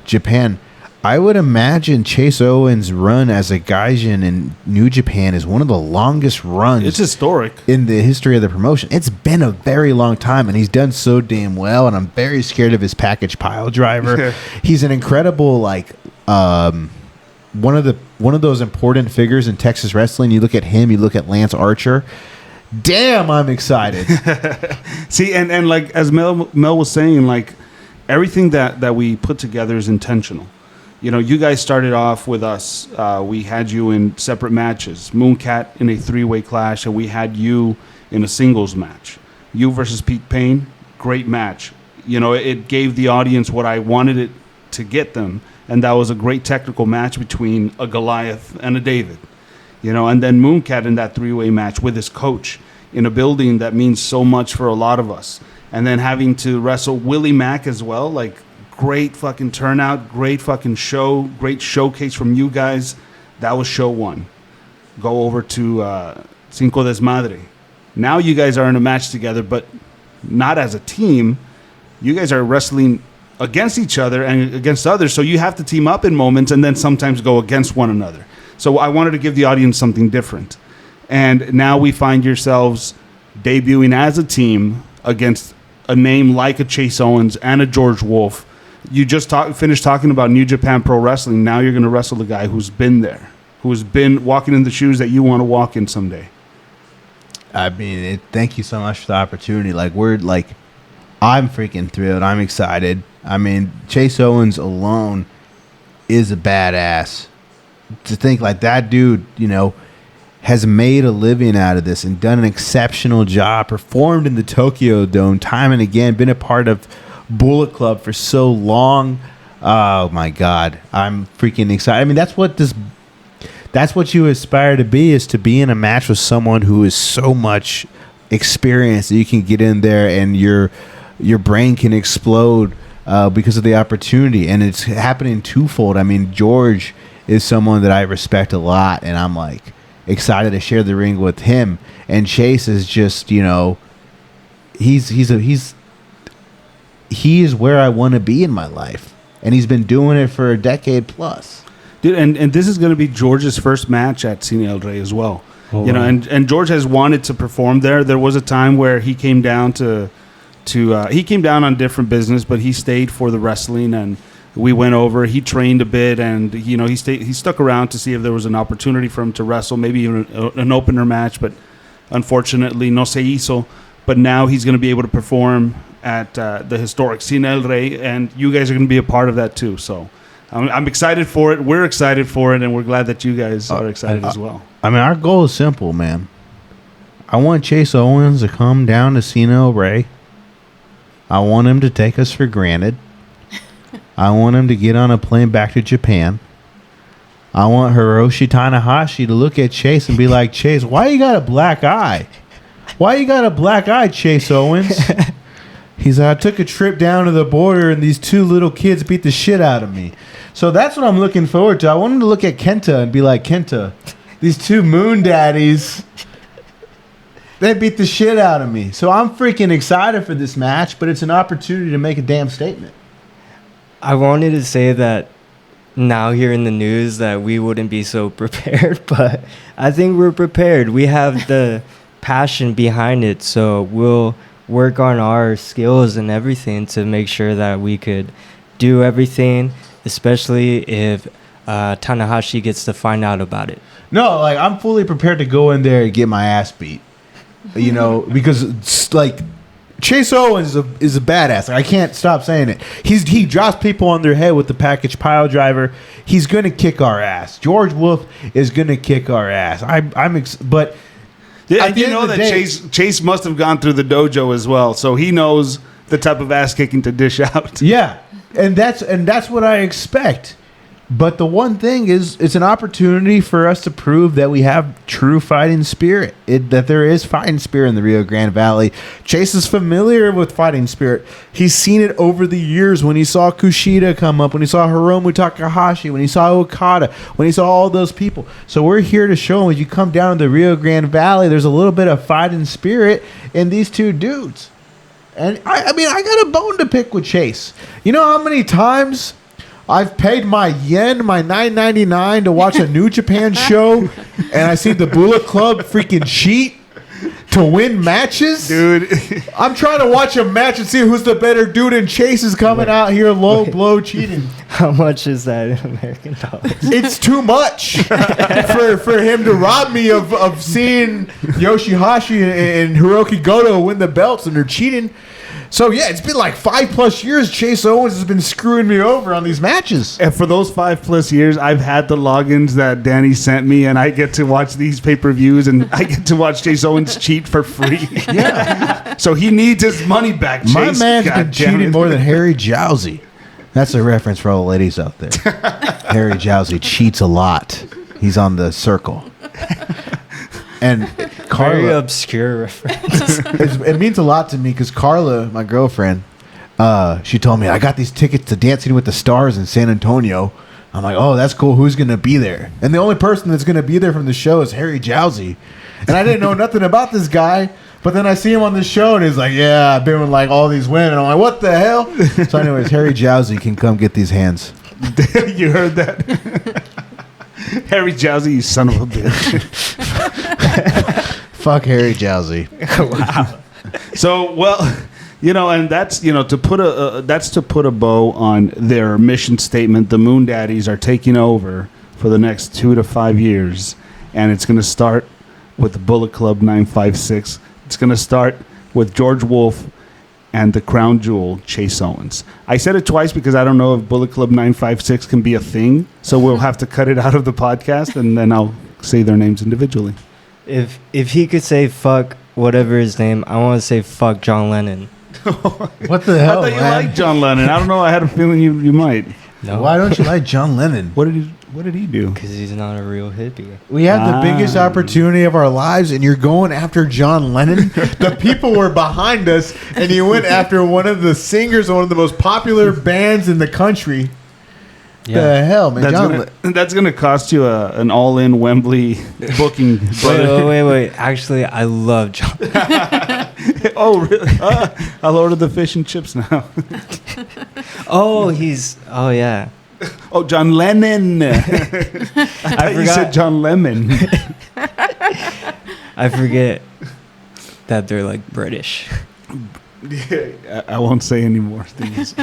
Japan. I would imagine Chase Owens' run as a gaijin in New Japan is one of the longest runs. It's historic. In the history of the promotion. It's been a very long time, and he's done so damn well, and I'm very scared of his package pile driver. He's an incredible, like, one of those important figures in Texas wrestling. You look at him, you look at Lance Archer. Damn, I'm excited. See, and like, as Mel was saying, like, everything that we put together is intentional. You know, you guys started off with us. We had you in separate matches. Mooncat in a 3-way clash, and we had you in a singles match. You versus Pete Payne, great match. You know, it gave the audience what I wanted it to get them, and that was a great technical match between a Goliath and a David. You know, and then Mooncat in that 3-way match with his coach in a building that means so much for a lot of us. And then having to wrestle Willie Mack as well, like, great fucking turnout, great fucking show, great showcase from you guys. That was show 1. Go over to Cinco Desmadre. Now you guys are in a match together, but not as a team. You guys are wrestling against each other and against others, so you have to team up in moments and then sometimes go against one another. So I wanted to give the audience something different. And now we find yourselves debuting as a team against a name like a Chase Owens and a George Wolf. You just finished talking about New Japan Pro Wrestling. Now you're going to wrestle the guy who's been there, who's been walking in the shoes that you want to walk in someday. I mean, thank you so much for the opportunity. I'm freaking thrilled. I'm excited. I mean, Chase Owens alone is a badass. To think like that dude, you know, has made a living out of this and done an exceptional job, performed in the Tokyo Dome time and again, been a part of Bullet Club for so long. Oh my God, I'm freaking excited. I mean, that's what you aspire to be, is to be in a match with someone who is so much experienced that you can get in there and your brain can explode because of the opportunity, and it's happening twofold. I mean, George is someone that I respect a lot, and I'm like excited to share the ring with him. And Chase is just, he is where I want to be in my life, and he's been doing it for a decade plus. Dude, and this is going to be George's first match at Cine El Rey as well. Oh, wow. And George has wanted to perform there. There was a time where he came down he came down on different business, but he stayed for the wrestling, and we went over. He trained a bit, and he stuck around to see if there was an opportunity for him to wrestle, maybe an opener match, but unfortunately no se hizo. But now he's going to be able to perform at the historic Cine El Rey, and you guys are going to be a part of that too. So I'm excited for it. We're excited for it, and we're glad that you guys are excited as well. I mean, our goal is simple, man. I want Chase Owens to come down to Cine El Rey. I want him to take us for granted. I want him to get on a plane back to Japan. I want Hiroshi Tanahashi to look at Chase and be like, Chase, why you got a black eye? Why you got a black eye, Chase Owens? He's like, I took a trip down to the border and these two little kids beat the shit out of me. So that's what I'm looking forward to. I want him to look at Kenta and be like, Kenta, these two Moon Daddies, they beat the shit out of me. So I'm freaking excited for this match, but it's an opportunity to make a damn statement. I wanted to say that now here in the news that we wouldn't be so prepared, but I think we're prepared. We have the passion behind it, so we'll work on our skills and everything to make sure that we could do everything, especially if Tanahashi gets to find out about it. No, like, I'm fully prepared to go in there and get my ass beat. Because it's like Chase Owens is a badass. Like, I can't stop saying it. He drops people on their head with the package pile driver. He's gonna kick our ass. George Wolf is gonna kick our ass. But yeah, you know that Chase must have gone through the dojo as well, so he knows the type of ass kicking to dish out. Yeah, and that's what I expect. But the one thing is, it's an opportunity for us to prove that we have true fighting spirit. That there is fighting spirit in the Rio Grande Valley. Chase is familiar with fighting spirit. He's seen it over the years when he saw Kushida come up, when he saw Hiromu Takahashi, when he saw Okada, when he saw all those people. So we're here to show him, as you come down to the Rio Grande Valley, there's a little bit of fighting spirit in these two dudes. And I mean, I got a bone to pick with Chase. You know how many times I've paid my yen, my $9.99 to watch a New Japan show, and I see the Bullet Club freaking cheat to win matches? Dude. I'm trying to watch a match and see who's the better dude, and Chase is coming out here low blow cheating. How much is that in American dollars? It's too much for him to rob me of seeing Yoshihashi and Hiroki Goto win the belts, and they're cheating. So, yeah, it's been like 5+ years Chase Owens has been screwing me over on these matches. And for those 5+ years, I've had the logins that Danny sent me, and I get to watch these pay-per-views, and I get to watch Chase Owens cheat for free. Yeah. So he needs his money back, Chase. My man's been cheating more than Harry Jowsey. That's a reference for all the ladies out there. Harry Jowsey cheats a lot. He's on the circle. And Carla, very obscure reference. It means a lot to me because Carla, my girlfriend, she told me, I got these tickets to Dancing with the Stars in San Antonio. I'm like, oh, that's cool. Who's going to be there? And the only person that's going to be there from the show is Harry Jowsey. And I didn't know nothing about this guy. But then I see him on the show, and he's like, yeah, I've been with like all these women. I'm like, what the hell? So anyways, Harry Jowsey can come get these hands. You heard that? Harry Jowsey, you son of a bitch. Fuck Harry Jowsey. Wow. So, well, and that's, to put a bow on their mission statement. The Moon Daddies are taking over for the next 2 to 5 years, and it's going to start with the Bullet Club 956. It's going to start with George Wolf and the crown jewel, Chase Owens. I said it twice because I don't know if Bullet Club 956 can be a thing, so we'll have to cut it out of the podcast, and then I'll say their names individually. If he could say fuck whatever his name, I want to say fuck John Lennon. What the hell, I thought you liked John Lennon. I don't know. I had a feeling you might. No. Why don't you like John Lennon? What did you... What did he do? Because he's not a real hippie. We have the biggest opportunity of our lives, and you're going after John Lennon. The people were behind us, and you went after one of the singers of one of the most popular bands in the country. The hell, man! That's gonna cost you an all-in Wembley booking. Wait. Actually, I love John. Oh, really? I'll order the fish and chips now. Oh, yeah. Oh, John Lennon. I forgot. You said John Lemon. I forget that they're like British. Yeah, I won't say any more things.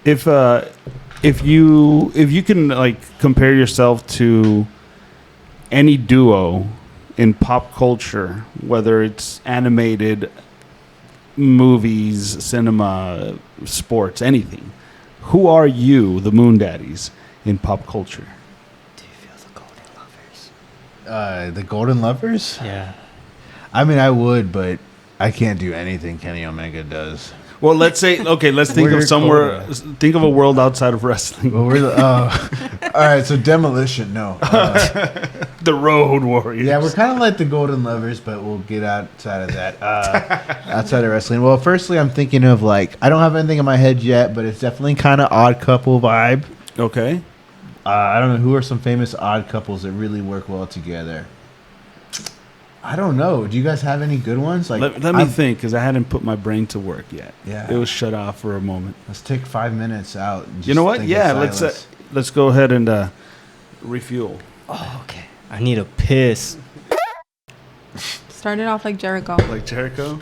If you can like compare yourself to any duo in pop culture, whether it's animated, movies, cinema, sports, anything, who are you, the Moon Daddies, in pop culture? Do you feel the Golden Lovers? The Golden Lovers? Yeah. I mean, I would, but I can't do anything Kenny Omega does. Well, let's think of somewhere. Think of a world outside of wrestling. Well, all right. So Demolition, no. The Road Warriors. Yeah, we're kind of like the Golden Lovers, but we'll get outside of that. Outside of wrestling. Well, firstly, I'm thinking of I don't have anything in my head yet, but it's definitely kind of Odd Couple vibe. Okay. I don't know who are some famous odd couples that really work well together. I don't know. Do you guys have any good ones? Let me think, because I hadn't put my brain to work yet. Yeah, it was shut off for a moment. Let's take 5 minutes out. And just you know what? think Yeah, of let's go ahead and refuel. Oh, okay. I need a piss. Started off like Jericho. Like Jericho.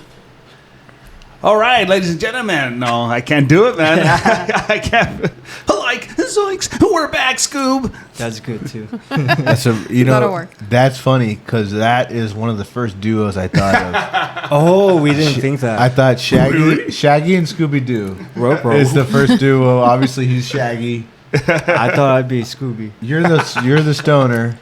All right, ladies and gentlemen. No, I can't do it, man. I can't. Like zoinks, we're back, Scoob. That's good too. That'll work. That's funny because that is one of the first duos I thought of. Oh, we didn't think that. I thought Shaggy and Scooby Doo is the first duo. Obviously, he's Shaggy. I thought I'd be Scooby. You're the stoner.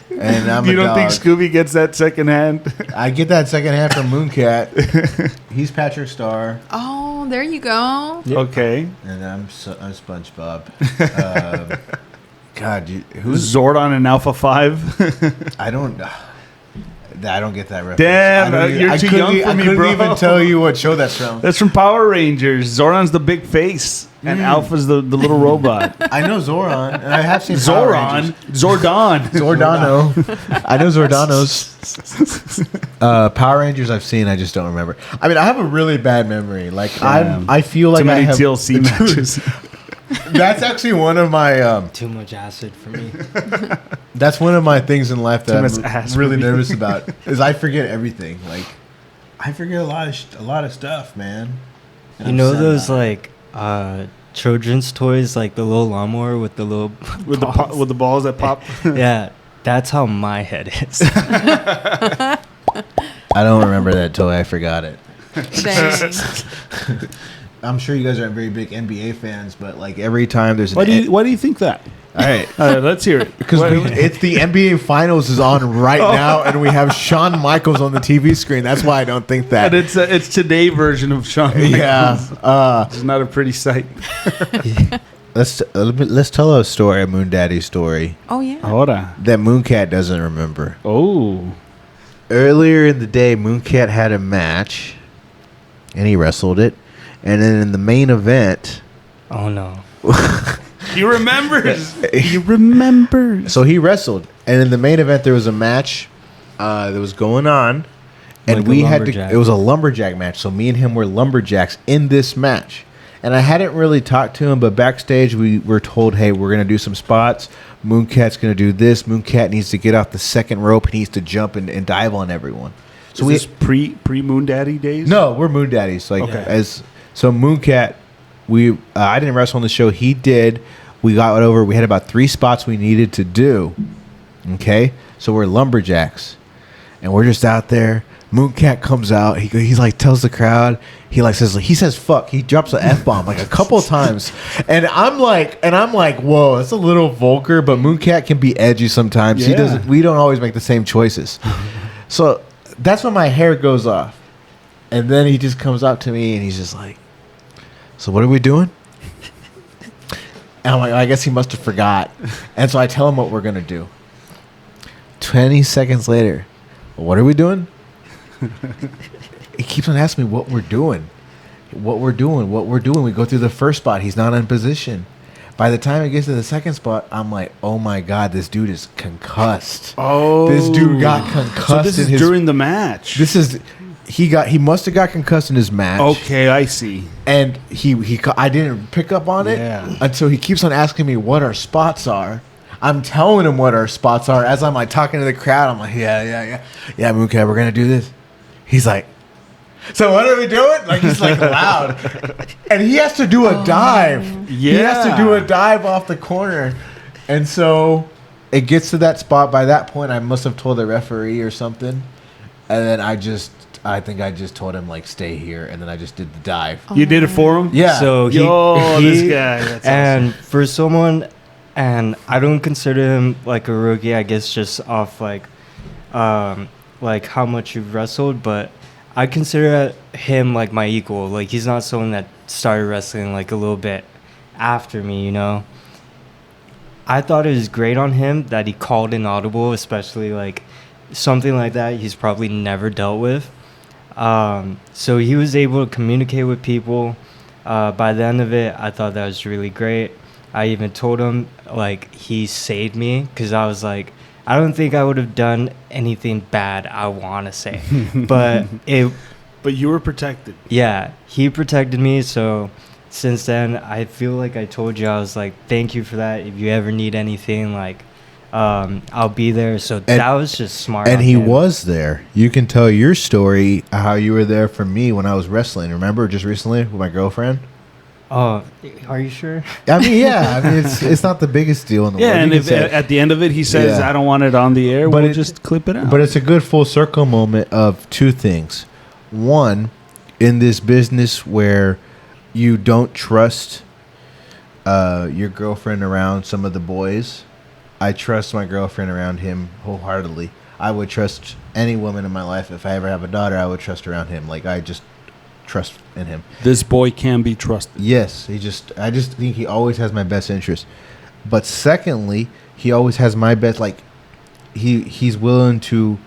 And I'm you don't think Scooby gets that second hand? I get that second hand from Mooncat. He's Patrick Star. Oh, there you go. Yep. Okay. And I'm SpongeBob. God, who's Zordon and Alpha 5? I don't get that reference. Damn, you're too young for me, bro. I couldn't even tell you what show that's from. That's from Power Rangers. Zordon's the big face, and Alpha's the little robot. I know Zoran, and I have seen Zordon. Zordano. I know Zordanos. Power Rangers I've seen, I just don't remember. I mean, I have a really bad memory. I feel like too many I have TLC matches. That's actually one of my too much acid for me. That's one of my things in life that I'm really for me. nervous about. Is I forget everything. I forget a lot of stuff, man. And you know those children's toys, like the little lawnmower with the little with the balls that pop. Yeah, that's how my head is. I don't remember that toy. I forgot it. Dang. I'm sure you guys aren't very big NBA fans, but every time there's why do you think that? All right, let's hear it. Because it's the NBA Finals is on right now, and we have Shawn Michaels on the TV screen. That's why I don't think that. And it's today version of Shawn Michaels. Yeah, it's not a pretty sight. Let's tell a story, a Moon Daddy story. Oh yeah. Ahora. That Mooncat doesn't remember. Oh. Earlier in the day, Mooncat had a match, and he wrestled it. And then in the main event... Oh, no. He remembers. He remembers. So he wrestled. And in the main event, there was a match that was going on. And we had to... It was a lumberjack match. So me and him were lumberjacks in this match. And I hadn't really talked to him, but backstage we were told, hey, we're going to do some spots. Mooncat's going to do this. Mooncat needs to get off the second rope. He needs to jump and dive on everyone. So is this pre Moon Daddy days? No, we're Moon Daddies. So Mooncat, I didn't wrestle on the show. He did. We got over. We had about 3 spots we needed to do. Okay, so we're lumberjacks, and we're just out there. Mooncat comes out. He tells the crowd. He says fuck. He drops an F-bomb a couple of times, and I'm like, whoa, that's a little vulgar. But Mooncat can be edgy sometimes. Yeah. He doesn't. We don't always make the same choices. So that's when my hair goes off, and then he just comes up to me and he's just like, so what are we doing? And I'm like, I guess he must have forgot. And so I tell him what we're going to do. 20 seconds later, what are we doing? He keeps on asking me what we're doing. What we're doing. We go through the first spot. He's not in position. By the time it gets to the second spot, I'm like, oh my God, this dude is concussed. Oh. This dude got concussed. So this is during the match. He must have got concussed in his match. Okay, I see. And I didn't pick up on it until he keeps on asking me what our spots are. I'm telling him what our spots are as I'm like talking to the crowd. I'm like, yeah, Mooncat, we're gonna do this. He's like, so what are we doing? Like he's like loud, and he has to do a dive. Yeah, he has to do a dive off the corner, and so it gets to that spot. By that point, I must have told the referee or something, and then I think I just told him like stay here, and then I just did the dive. You did it for him? Yeah. So this guy. That's and awesome. for someone, and I don't consider him like a rookie. I guess just off like how much you've wrestled, but I consider him like my equal. Like he's not someone that started wrestling like a little bit after me, you know. I thought it was great on him that he called in audible, especially like something like that he's probably never dealt with. So he was able to communicate with people. By the end of it, I thought that was really great. I even told him like he saved me because I was like, I don't think I would have done anything bad, I want to say. But you were protected. Yeah, he protected me. So since then, I feel like I told you, I was like, thank you for that. If you ever need anything, like, I'll be there. So that was just smart. And he was there. You can tell your story, how you were there for me when I was wrestling. Remember just recently with my girlfriend? Oh, are you sure? I mean, yeah. I mean, it's not the biggest deal in the world. Yeah, and if at the end of it he says, I don't want it on the air, we'll just clip it out. But it's a good full circle moment of two things. One, in this business where you don't trust your girlfriend around some of the boys, I trust my girlfriend around him wholeheartedly. I would trust any woman in my life. If I ever have a daughter, I would trust around him. Like, I just trust in him. This boy can be trusted. Yes, I just think he always has my best interest. But secondly, he always has my best. Like he's willing to,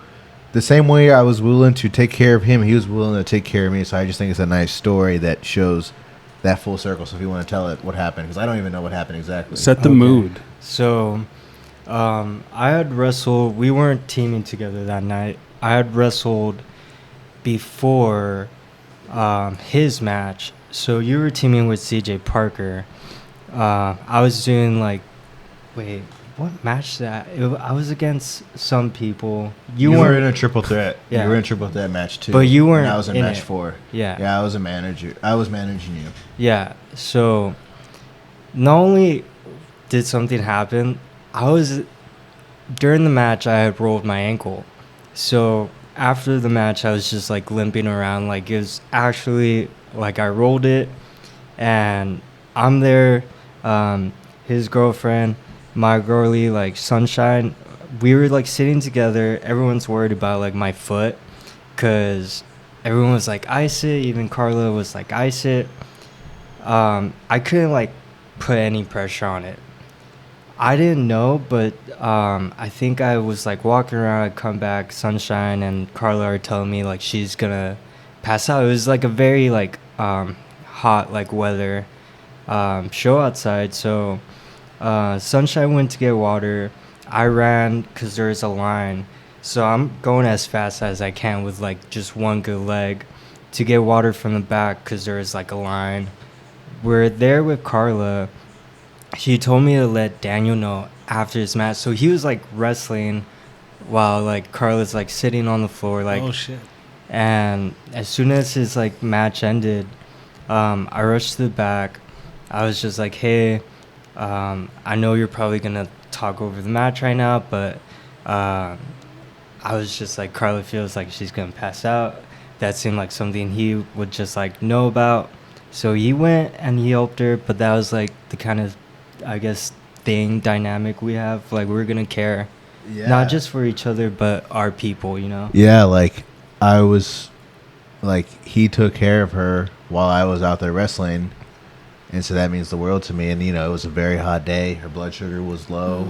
the same way I was willing to take care of him, he was willing to take care of me. So I just think it's a nice story that shows that full circle. So if you want to tell it what happened, because I don't even know what happened exactly. Set the mood. So I had wrestled. We weren't teaming together that night. I had wrestled before his match. So you were teaming with CJ Parker. I was doing like, wait, what match that? I was against some people. You were in a triple threat. Yeah. You were in a triple threat match too. But you weren't. And I was in match 4. Yeah. Yeah, I was a manager. I was managing you. Yeah. So not only did something happen, during the match I had rolled my ankle. So after the match, I was just like limping around. Like it was actually like I rolled it, and I'm there. His girlfriend, my girlie, like Sunshine, we were like sitting together. Everyone's worried about like my foot, cause everyone was like ice it. Even Carla was like ice it. I couldn't like put any pressure on it. I didn't know, but I think I was like walking around. I'd come back, Sunshine and Carla are telling me like she's gonna pass out. It was like a very like hot like weather show outside. So Sunshine went to get water. I ran because there's a line. So I'm going as fast as I can with like just one good leg to get water from the back because there's like a line. We're there with Carla. She told me to let Daniel know after his match. So he was like wrestling while like Carla's like sitting on the floor. Like, oh shit. And as soon as his like match ended, I rushed to the back. I was just like, hey, I know you're probably gonna talk over the match right now, but I was just like, Carla feels like she's gonna pass out. That seemed like something he would just like know about. So he went and he helped her, but that was like the kind of, I guess, dynamic we have. Like we're gonna care, not just for each other, but our people, you know. Yeah, like I was, like he took care of her while I was out there wrestling, And so that means the world to me. And, you know, it was a very hot day. Her blood sugar was low.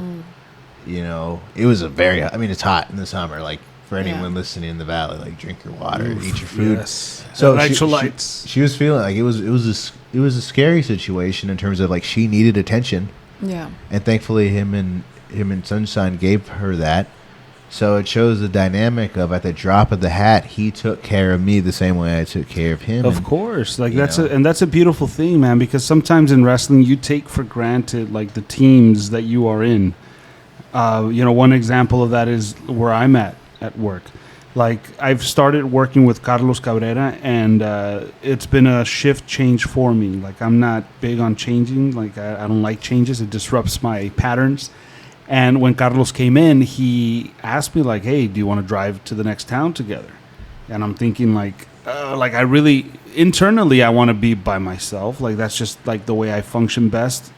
You know, it was a very, I mean, it's hot in the summer. Like, for anyone listening in the valley, like, drink your water, eat your food. Yes. So Electrolytes. she was feeling like it was a scary situation in terms of, like, she needed attention. Yeah. And thankfully him and Sunshine gave her that. So it shows the dynamic of, at the drop of the hat, he took care of me the same way I took care of him. Of course, like you know. that's a beautiful thing, man. Because sometimes in wrestling, you take for granted like the teams that you are in. You know, one example of that is where I'm at work. Like, I've started working with Carlos Cabrera, and it's been a shift change for me. Like, I'm not big on changing. Like, I don't like changes. It disrupts my patterns. And when Carlos came in, he asked me, like, hey, do you want to drive to the next town together? And I'm thinking, like I really, internally, I want to be by myself. Like, that's just, like, the way I function best,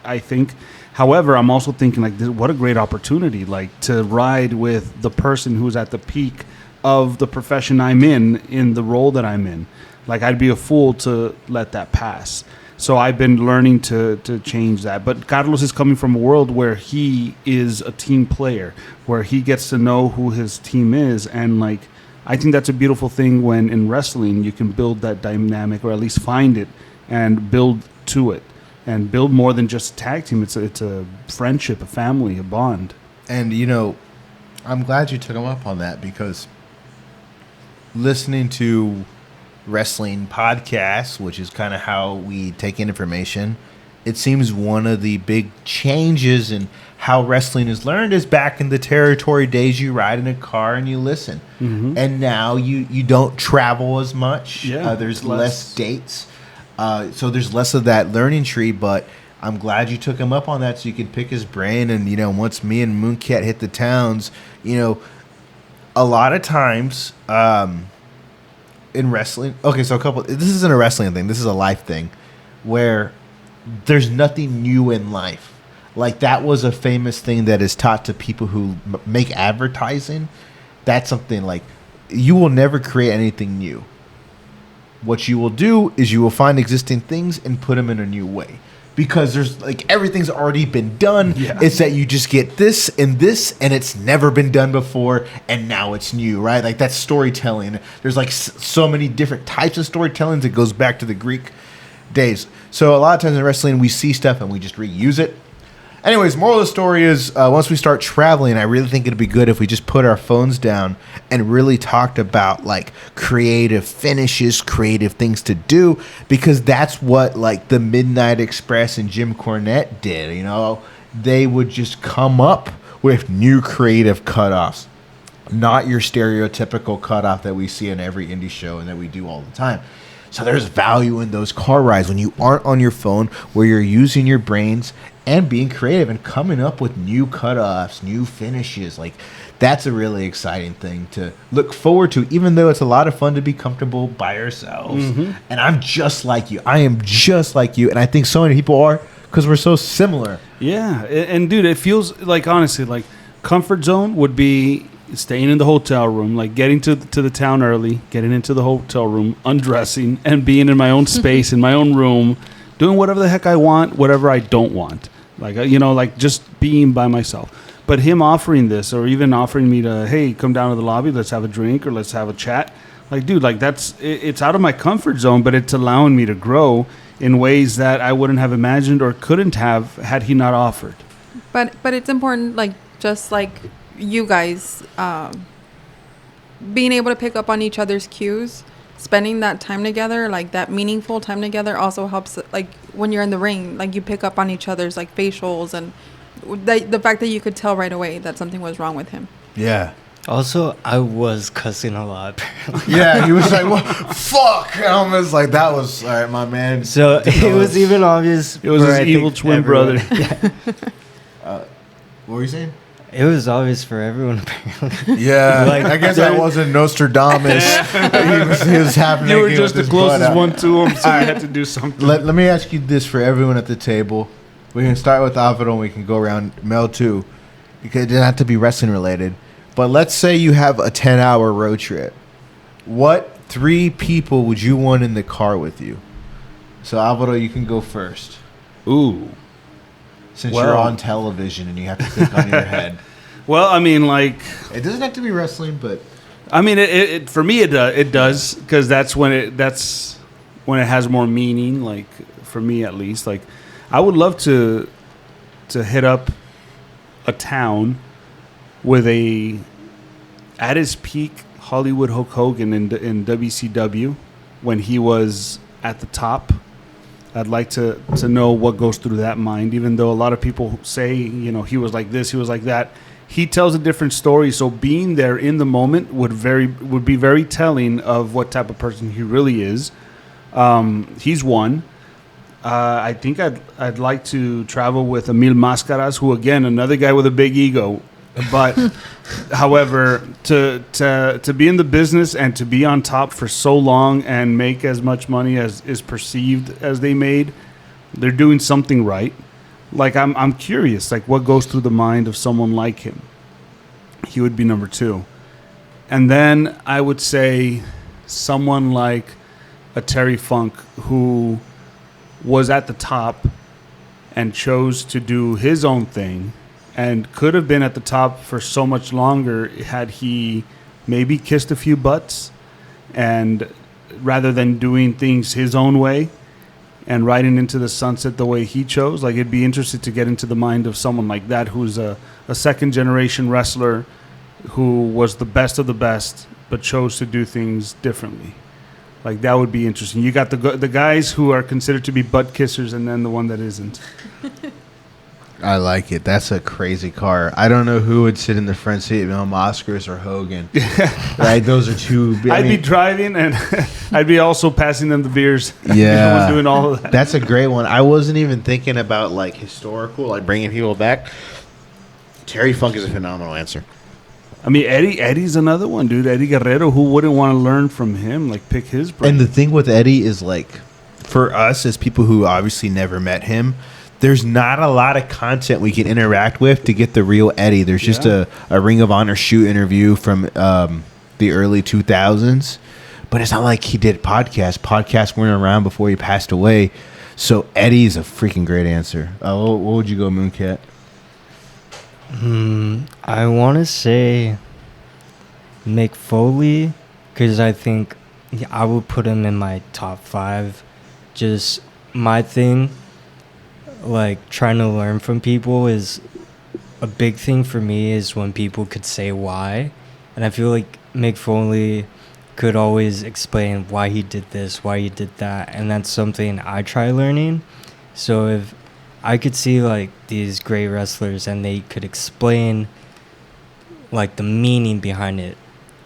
I think. However, I'm also thinking, like, what a great opportunity, like, to ride with the person who's at the peak of the profession I'm in the role that I'm in. Like, I'd be a fool to let that pass. So I've been learning to change that. But Carlos is coming from a world where he is a team player, where he gets to know who his team is. And, like, I think that's a beautiful thing when in wrestling you can build that dynamic, or at least find it and build to it. And build more than just a tag team. It's a friendship, a family, a bond. And, you know, I'm glad you took him up on that, because listening to wrestling podcasts, which is kind of how we take in information, it seems one of the big changes in how wrestling is learned is back in the territory days. You ride in a car and you listen. Mm-hmm. And now you don't travel as much. Yeah, there's less dates. So there's less of that learning tree, but I'm glad you took him up on that so you could pick his brain. And, you know, once me and Mooncat hit the towns, you know, a lot of times in wrestling, okay, so this isn't a wrestling thing, this is a life thing, where there's nothing new in life. Like, that was a famous thing that is taught to people who make advertising. That's something like, you will never create anything new. What you will do is you will find existing things and put them in a new way, because there's, like, everything's already been done. Yeah. It's that you just get this, and it's never been done before, and now it's new, right? Like, that's storytelling. There's, like, so many different types of storytelling that goes back to the Greek days. So a lot of times in wrestling, we see stuff and we just reuse it. Anyways, moral of the story is, once we start traveling, I really think it'd be good if we just put our phones down and really talked about, like, creative finishes, creative things to do, because that's what, like, the Midnight Express and Jim Cornette did. You know, they would just come up with new creative cutoffs, not your stereotypical cutoff that we see in every indie show and that we do all the time. So there's value in those car rides when you aren't on your phone, where you're using your brains and being creative and coming up with new cutoffs, new finishes. Like, that's a really exciting thing to look forward to, even though it's a lot of fun to be comfortable by ourselves. Mm-hmm. And I'm just like you. I am just like you. And I think so many people are, because we're so similar. Yeah. And dude, it feels like, honestly, like, comfort zone would be staying in the hotel room, like getting to the town early, getting into the hotel room, undressing, and being in my own space, in my own room, doing whatever the heck I want, whatever I don't want. Like, you know, like, just being by myself. But him offering this, or even offering me to, hey, come down to the lobby, let's have a drink, or let's have a chat. Like, dude, like, it's out of my comfort zone, but it's allowing me to grow in ways that I wouldn't have imagined or couldn't have had he not offered. But it's important, like, just like you guys, being able to pick up on each other's cues, spending that time together, like that meaningful time together, also helps. Like, when you're in the ring, like, you pick up on each other's, like, facials, and the fact that you could tell right away that something was wrong with him. Yeah. Also, I was cussing a lot. Yeah, he was like, "What? Fuck!" And I was like, "That was all right, my man." So it was even obvious. It was his evil twin brother. Yeah. What were you saying? It was obvious for everyone, apparently. Yeah, like, I guess I wasn't Nostradamus. he was happening. You were just the closest one to him, so I had to do something. Let me ask you this for everyone at the table. We can start with Alvaro and we can go around Mel too. It doesn't have to be wrestling related. But let's say you have a 10-hour road trip. What 3 people would you want in the car with you? So Alvaro, you can go first. Ooh. Since Well. you're on television and you have to think on your head. Well, I mean, like, It doesn't have to be wrestling, but I mean, it for me it does because that's when it has more meaning. Like for me at least, like I would love to hit up a town with at his peak Hollywood Hulk Hogan in WCW when he was at the top. I'd like to know what goes through that mind, even though a lot of people say, you know, he was like this, he was like that. He tells a different story, so being there in the moment would be very telling of what type of person he really is. He's one. I think I'd like to travel with Emil Mascaras, who again another guy with a big ego. But however, to be in the business and to be on top for so long and make as much money as is perceived as they made, they're doing something right. Like I'm curious, like what goes through the mind of someone like him. He would be number 2. And then I would say someone like a Terry Funk who was at the top and chose to do his own thing and could have been at the top for so much longer had he maybe kissed a few butts and rather than doing things his own way and riding into the sunset the way he chose. Like, it'd be interesting to get into the mind of someone like that who's a second-generation wrestler who was the best of the best but chose to do things differently. Like, that would be interesting. You got the guys who are considered to be butt kissers and then the one that isn't. I like it. That's a crazy car. I don't know who would sit in the front seat, Oscars or Hogan. Right? Those are two. I'd be driving and I'd be also passing them the beers. Yeah. Doing all of that. That's a great one. I wasn't even thinking about like historical, like bringing people back. Terry Funk is a phenomenal answer. I mean, Eddie's another one, dude. Eddie Guerrero, who wouldn't want to learn from him? Like, pick his brain. And the thing with Eddie is like, for us as people who obviously never met him, there's not a lot of content we can interact with to get the real Eddie. There's just a Ring of Honor shoot interview from the early 2000s, but it's not like he did podcasts. Podcasts weren't around before he passed away. So Eddie's a freaking great answer. What would you go, Mooncat? I want to say Mick Foley because I think I would put him in my top 5. Just my thing. Like, trying to learn from people is a big thing for me is when people could say why. And I feel like Mick Foley could always explain why he did this, why he did that. And that's something I try learning. So if I could see, like, these great wrestlers and they could explain, like, the meaning behind it,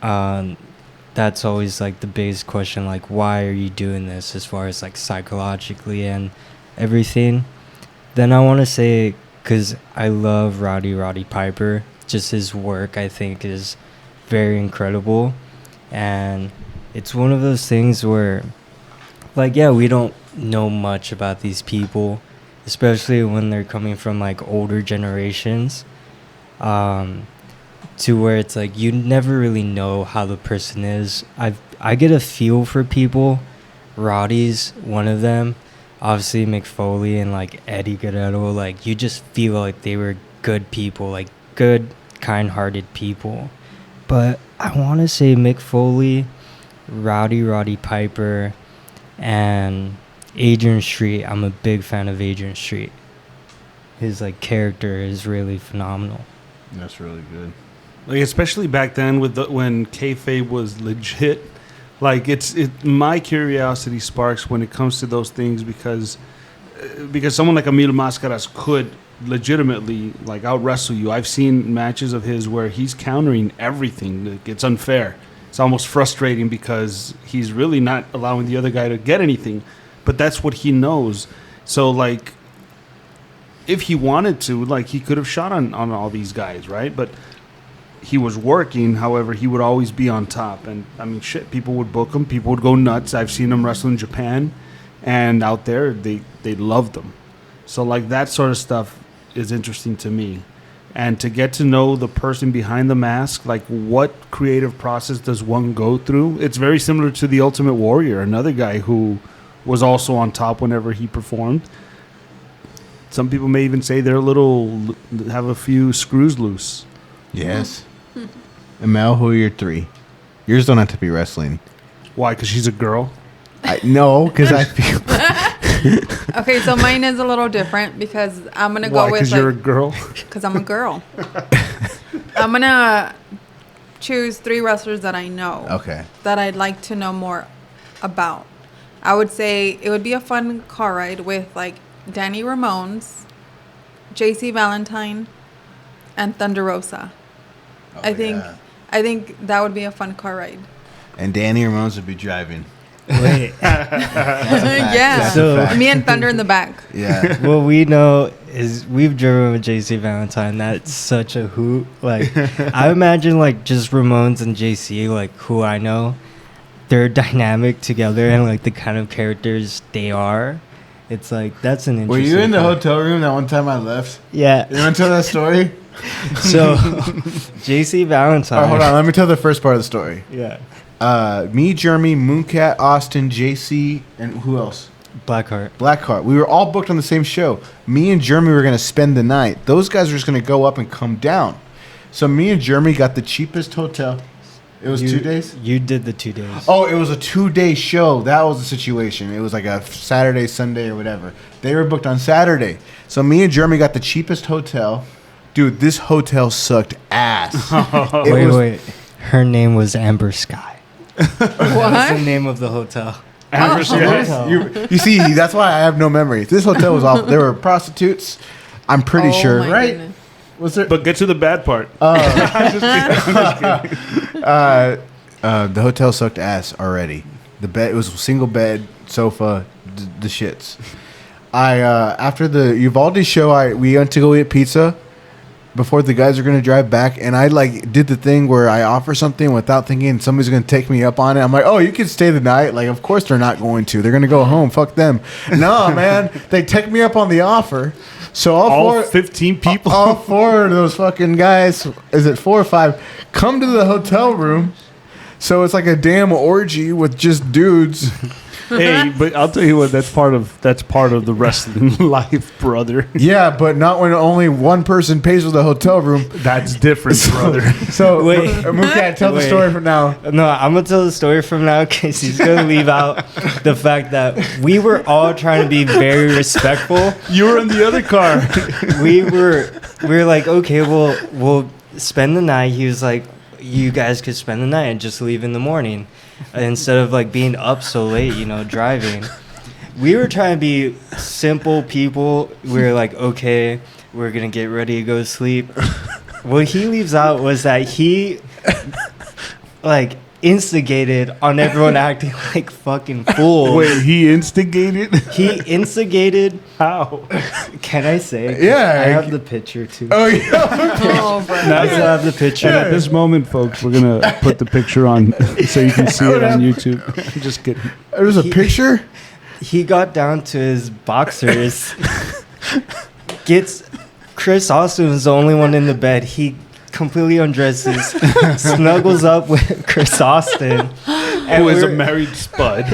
that's always, like, the biggest question. Like, why are you doing this as far as, like, psychologically and everything? Then I want to say, because I love Roddy Piper, just his work I think is very incredible. And it's one of those things where, like, yeah, we don't know much about these people, especially when they're coming from, like, older generations, to where it's like you never really know how the person is. I get a feel for people. Roddy's one of them. Obviously, Mick Foley and, like, Eddie Guerrero, like, you just feel like they were good people, like, good, kind-hearted people. But I want to say Mick Foley, Roddy Piper, and Adrian Street. I'm a big fan of Adrian Street. His, like, character is really phenomenal. That's really good. Like, especially back then when kayfabe was legit. Like, my curiosity sparks when it comes to those things because someone like Emil Mascaras could legitimately, like, out wrestle you. I've seen matches of his where he's countering everything. Like, it's unfair. It's almost frustrating because he's really not allowing the other guy to get anything, but that's what he knows. So, like, if he wanted to, like, he could have shot on all these guys, right? But he was working. However, he would always be on top. And, I mean, shit, people would book him. People would go nuts. I've seen him wrestle in Japan. And out there, they loved him. So, like, that sort of stuff is interesting to me. And to get to know the person behind the mask, like, what creative process does one go through? It's very similar to The Ultimate Warrior, another guy who was also on top whenever he performed. Some people may even say they're have a few screws loose. Yes. And Mel, who are your 3? Yours don't have to be wrestling. Why? Because she's a girl? No, because I feel... Okay, so mine is a little different because I'm going to go Why? with... Because you're a girl? Because I'm a girl. I'm going to choose 3 wrestlers that I know. Okay. That I'd like to know more about. I would say it would be a fun car ride with like Danny Ramones, JC Valentine, and Thunder Rosa. Oh, I think that would be a fun car ride. And Danny Ramones would be driving. Wait. Yeah. So- Me and Thunder in the back. Yeah. What we know is we've driven with JC Valentine. That's such a hoot. Like, I imagine like just Ramones and JC, like who I know, they're dynamic together and like the kind of characters they are. It's like that's an interesting. Were you in the part. hotel room that one time I left? Yeah. You want to tell that story? So, JC Valentine. All right, hold on. Let me tell the first part of the story. Yeah. Me, Jeremy, Mooncat, Austin, JC, and who else? Blackheart. Blackheart. We were all booked on the same show. Me and Jeremy were going to spend the night. Those guys were just going to go up and come down. So me and Jeremy got the cheapest hotel. It was 2 days? You did the 2 days. Oh, it was a 2-day show. That was the situation. It was like a Saturday, Sunday, or whatever. They were booked on Saturday. So me and Jeremy got the cheapest hotel. Dude, this hotel sucked ass. Wait. Her name was Amber Sky. That's the What? name of the hotel. Amber Sky? Hotel. You see, that's why I have no memory. This hotel was awful. There were prostitutes. I'm pretty Oh sure, my right? goodness. Was there? But get to the bad part. The hotel sucked ass already. The bed, it was a single bed, sofa, the shits. After the Uvalde show, we went to go eat pizza before the guys are going to drive back, and I like did the thing where I offer something without thinking somebody's going to take me up on it. I'm like, oh, you can stay the night. Like, of course they're not going to. They're going to go home. Fuck them. No, man, they take me up on the offer. So All 15 people? all 4 of those fucking guys, is it 4 or 5, come to the hotel room. So it's like a damn orgy with just dudes. Hey, but I'll tell you what, that's part of the wrestling life, brother. Yeah, but not when only one person pays for the hotel room. That's different, brother. So, Wait. Mooncat, tell the Wait. story from now. No, I'm going to tell the story from now because he's going to leave out the fact that we were all trying to be very respectful. You were in the other car. We were like, okay, we'll spend the night. He was like, you guys could spend the night and just leave in the morning instead of like being up so late, driving. We were trying to be simple people. We were like, okay, we're going to get ready to go to sleep. What he leaves out was that he like instigated on everyone acting like fucking fools. Wait, he instigated? He instigated. How? Can I say? Yeah. I have the picture too. Oh, yeah. Oh, bro. Now I have the picture. And at this moment, folks, we're going to put the picture on so you can see it on YouTube. Just kidding. There's a picture? He got down to his boxers. Chris Austin was the only one in the bed. He completely undresses, snuggles up with Chris Austin, Who is a married spud.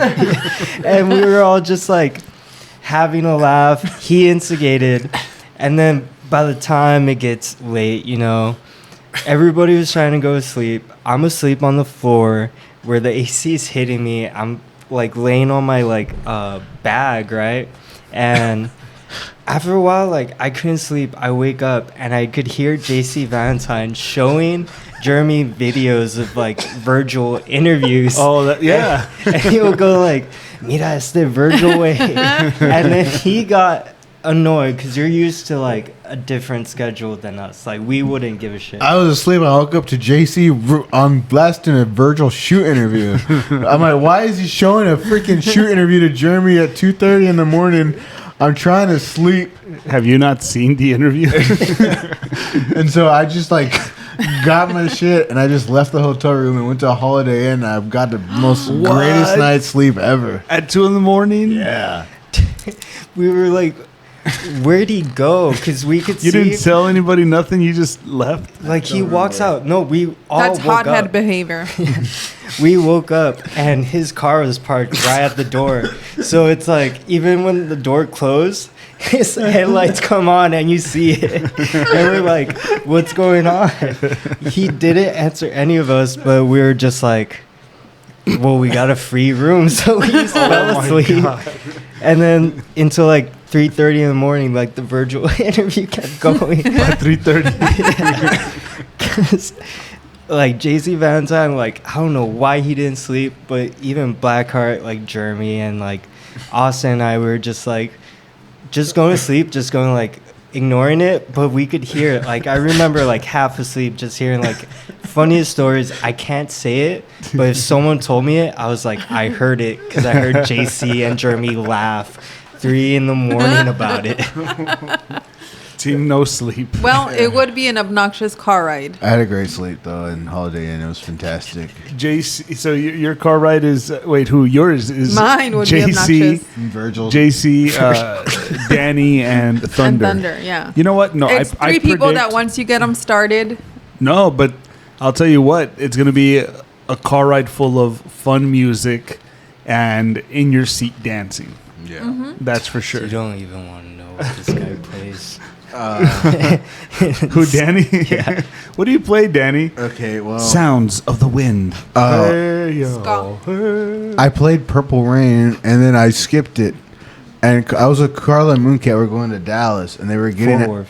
and we were all just like having a laugh. He instigated, and then by the time it gets late, everybody was trying to go to sleep. I'm asleep on the floor where the AC is hitting me. I'm like laying on my bag, right? And after a while, I couldn't sleep. I wake up and I could hear JC Valentine showing Jeremy videos of Virgil interviews. Oh, yeah. And he'll go mira este Virgil way. And then he got annoyed because you're used to a different schedule than us. We wouldn't give a shit. I was asleep. I woke up to JC on blasting a Virgil shoot interview. I'm like, why is he showing a freaking shoot interview to Jeremy at 2:30 in the morning? I'm trying to sleep. Have you not seen the interview? And so I just got my shit and I just left the hotel room and went to a Holiday Inn. I've got the most greatest night's sleep ever. At 2 a.m? Yeah. We were like, where'd he go? Because we could see. You didn't tell anybody nothing? You just left? He walks out. No, we all That's woke hothead up. behavior. we woke up and his car was parked right at the door. So it's like, even when the door closed, his headlights come on and you see it. And we're like, what's going on? He didn't answer any of us, but we were just like, well, we got a free room, so we just fell asleep. And then until like 3:30 in the morning, like the Virgil interview kept going. By 3:30. Because like JC Valentine, like I don't know why he didn't sleep, but even Blackheart, like Jeremy and like Austin and I were just like just going to sleep, just going like ignoring it, but we could hear it. Like I remember like half asleep just hearing like funniest stories. I can't say it, but if someone told me it, I was like, I heard it because I heard JC and Jeremy laugh 3 a.m. about it. Team no sleep. Well, it would be an obnoxious car ride. I had a great sleep though in Holiday Inn. It was fantastic. JC, so your car ride is wait, who yours is? Mine would be JC, obnoxious. Virgil. JC, Danny, and Thunder. And Thunder, yeah. You know what? No, It's I three people predict- that once you get them started, No, but I'll tell you what. It's gonna be a car ride full of fun music and in your seat dancing. Yeah. Mm-hmm. That's for sure. You don't even want to know what this guy plays. Who, Danny? Yeah. What do you play, Danny? Okay. Well, Sounds of the wind. Hey, yo. Ska. I played Purple Rain and then I skipped it. And I was with Carla and Mooncat. We're going to Dallas, and they were getting Fort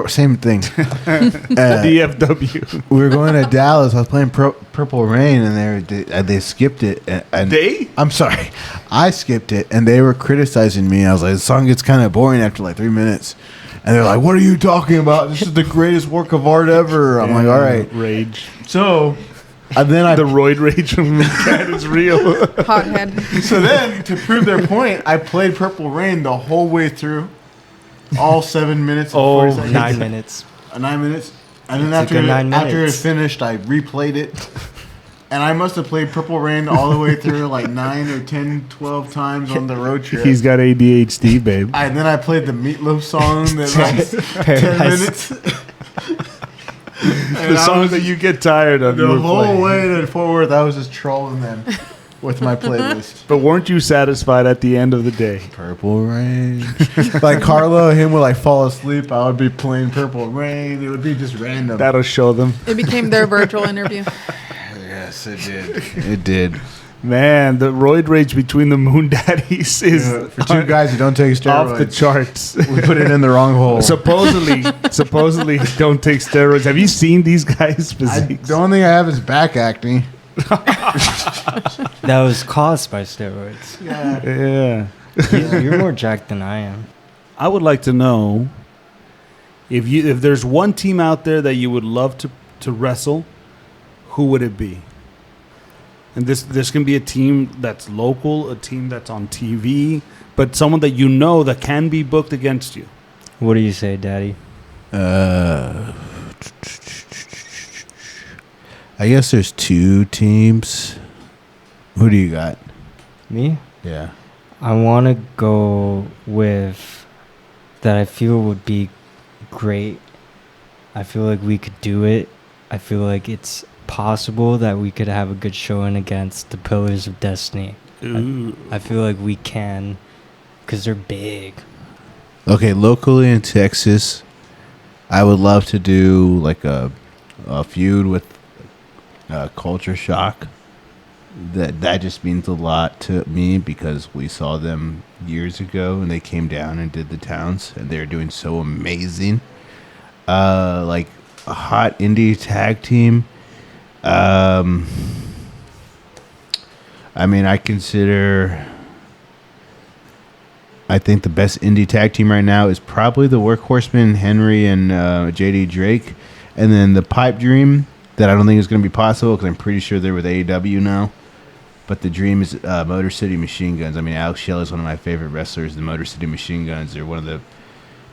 Worth. same thing. DFW. We were going to Dallas. I was playing Purple Rain, and they skipped it. And They? I'm sorry, I skipped it, and they were criticizing me. I was like, the song gets kind of boring after like 3 minutes, and they're like, "What are you talking about? This is the greatest work of art ever." I'm like, "All right." Rage. So, and then The roid rage from Mooncat is real. hothead. so then to prove their point, I played Purple Rain the whole way through, all 7 minutes. And 40 seconds. 9 minutes. 9 minutes. And then It's a good 9 after it minutes. finished, I replayed it. And I must have played Purple Rain all the way through like 9 or 10, 12 times on the road trip. He's got ADHD, babe. And then I played the Meatloaf song that like 10 Paradise. minutes. The songs that you get tired of. you The were whole playing. way to Fort Worth, I was just trolling them with my playlist. But weren't you satisfied at the end of the day? Purple Rain. Like Carlo and him would like fall asleep. I would be playing Purple Rain. It would be just random. That'll show them. It became their virtual interview. Yes, it did. It did. Man, the roid rage between the Moon Daddies is For two guys who don't take steroids, off the charts. we put it in the wrong hole. supposedly don't take steroids. Have you seen these guys' The physiques? only thing I have is back acne. That was caused by steroids. Yeah. You're more jacked than I am. I would like to know if there's one team out there that you would love to wrestle, who would it be? And this can be a team that's local, a team that's on TV, but someone that you know that can be booked against you. What do you say, Daddy? I guess there's 2 teams. Who do you got? Me? Yeah. I want to go with that I feel would be great. I feel like we could do it. I feel like it's possible that we could have a good showing against the Pillars of Destiny. I feel like we can because they're big. Okay, locally in Texas, I would love to do like a feud with Culture Shock. That just means a lot to me because we saw them years ago and they came down and did the towns and they're doing so amazing. Like a hot indie tag team. I mean, I think the best indie tag team right now is probably the Workhorsemen, Henry and JD Drake. And then the Pipe Dream, that I don't think is going to be possible because I'm pretty sure they're with AEW now. But the dream is Motor City Machine Guns. I mean, Alex Shelley is one of my favorite wrestlers. The Motor City Machine Guns are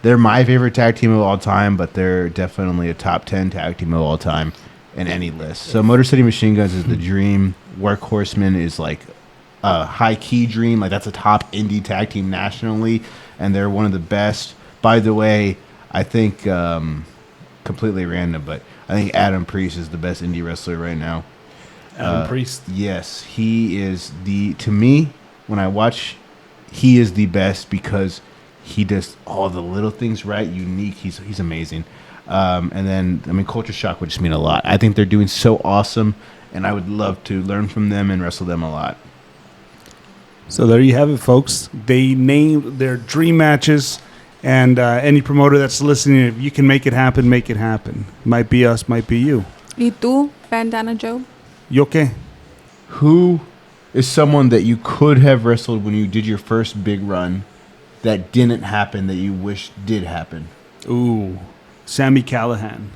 they're my favorite tag team of all time, but they're definitely a top 10 tag team of all time in any list. So Motor City Machine Guns is the dream. Workhorsemen is like a high key dream. Like that's a top indie tag team nationally, and they're one of the best. By the way, I think completely random, but I think Adam Priest is the best indie wrestler right now. Adam Priest. Yes, he is to me, when I watch, he is the best because he does all the little things right, unique. He's amazing. And then, I mean, Culture Shock would just mean a lot. I think they're doing so awesome, and I would love to learn from them and wrestle them a lot. So there you have it, folks. They named their dream matches, and any promoter that's listening, if you can make it happen, make it happen. Might be us, might be you. ¿Y tú, Bandana Joe? Yo qué? Who is someone that you could have wrestled when you did your first big run that didn't happen that you wish did happen? Ooh, Sami Callihan.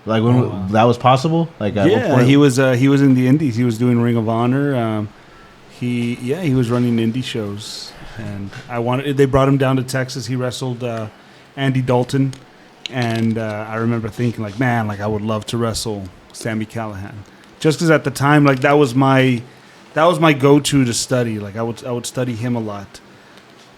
Like when that was possible? Like at what Yeah, point? he was in the Indies. He was doing Ring of Honor. He was running indie shows, and they brought him down to Texas. He wrestled Andy Dalton, and I remember thinking like, man, like I would love to wrestle Sami Callihan, just because at the time like that was my go-to to study. Like I would study him a lot,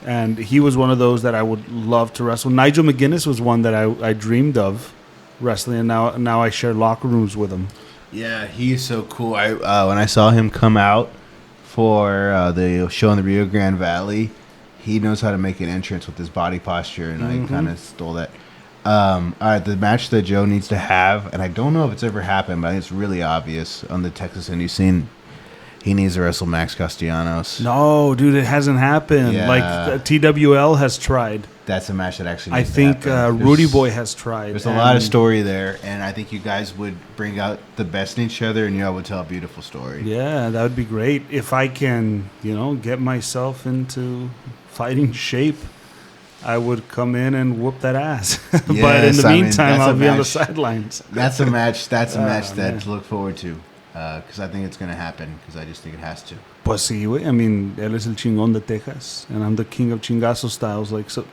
and he was one of those that I would love to wrestle. Nigel McGuinness was one that I dreamed of wrestling, and now I share locker rooms with him. Yeah, he is so cool. I when I saw him come out for the show in the Rio Grande Valley, he knows how to make an entrance with his body posture, and I kind of stole that. All right, the match that Joe needs to have, and I don't know if it's ever happened, but I think it's really obvious on the Texas indie scene. He needs to wrestle Max Castellanos. No, dude, it hasn't happened. Yeah. Like TWL has tried. That's a match that actually I needs to think happen. Rudy Boy has tried. There's a lot of story there, and I think you guys would bring out the best in each other, and you all would tell a beautiful story. Yeah, that would be great if I can, get myself into fighting shape. I would come in and whoop that ass. But in Yes, the I mean, meantime, that's a I'll be on the match. sidelines. That's a match. That's a match man. to look forward to, because I think it's going to happen. Because I just think it has to. Pues sí, güey. I mean, él es el chingón de Texas, and I'm the king of chingazo styles. Like, so,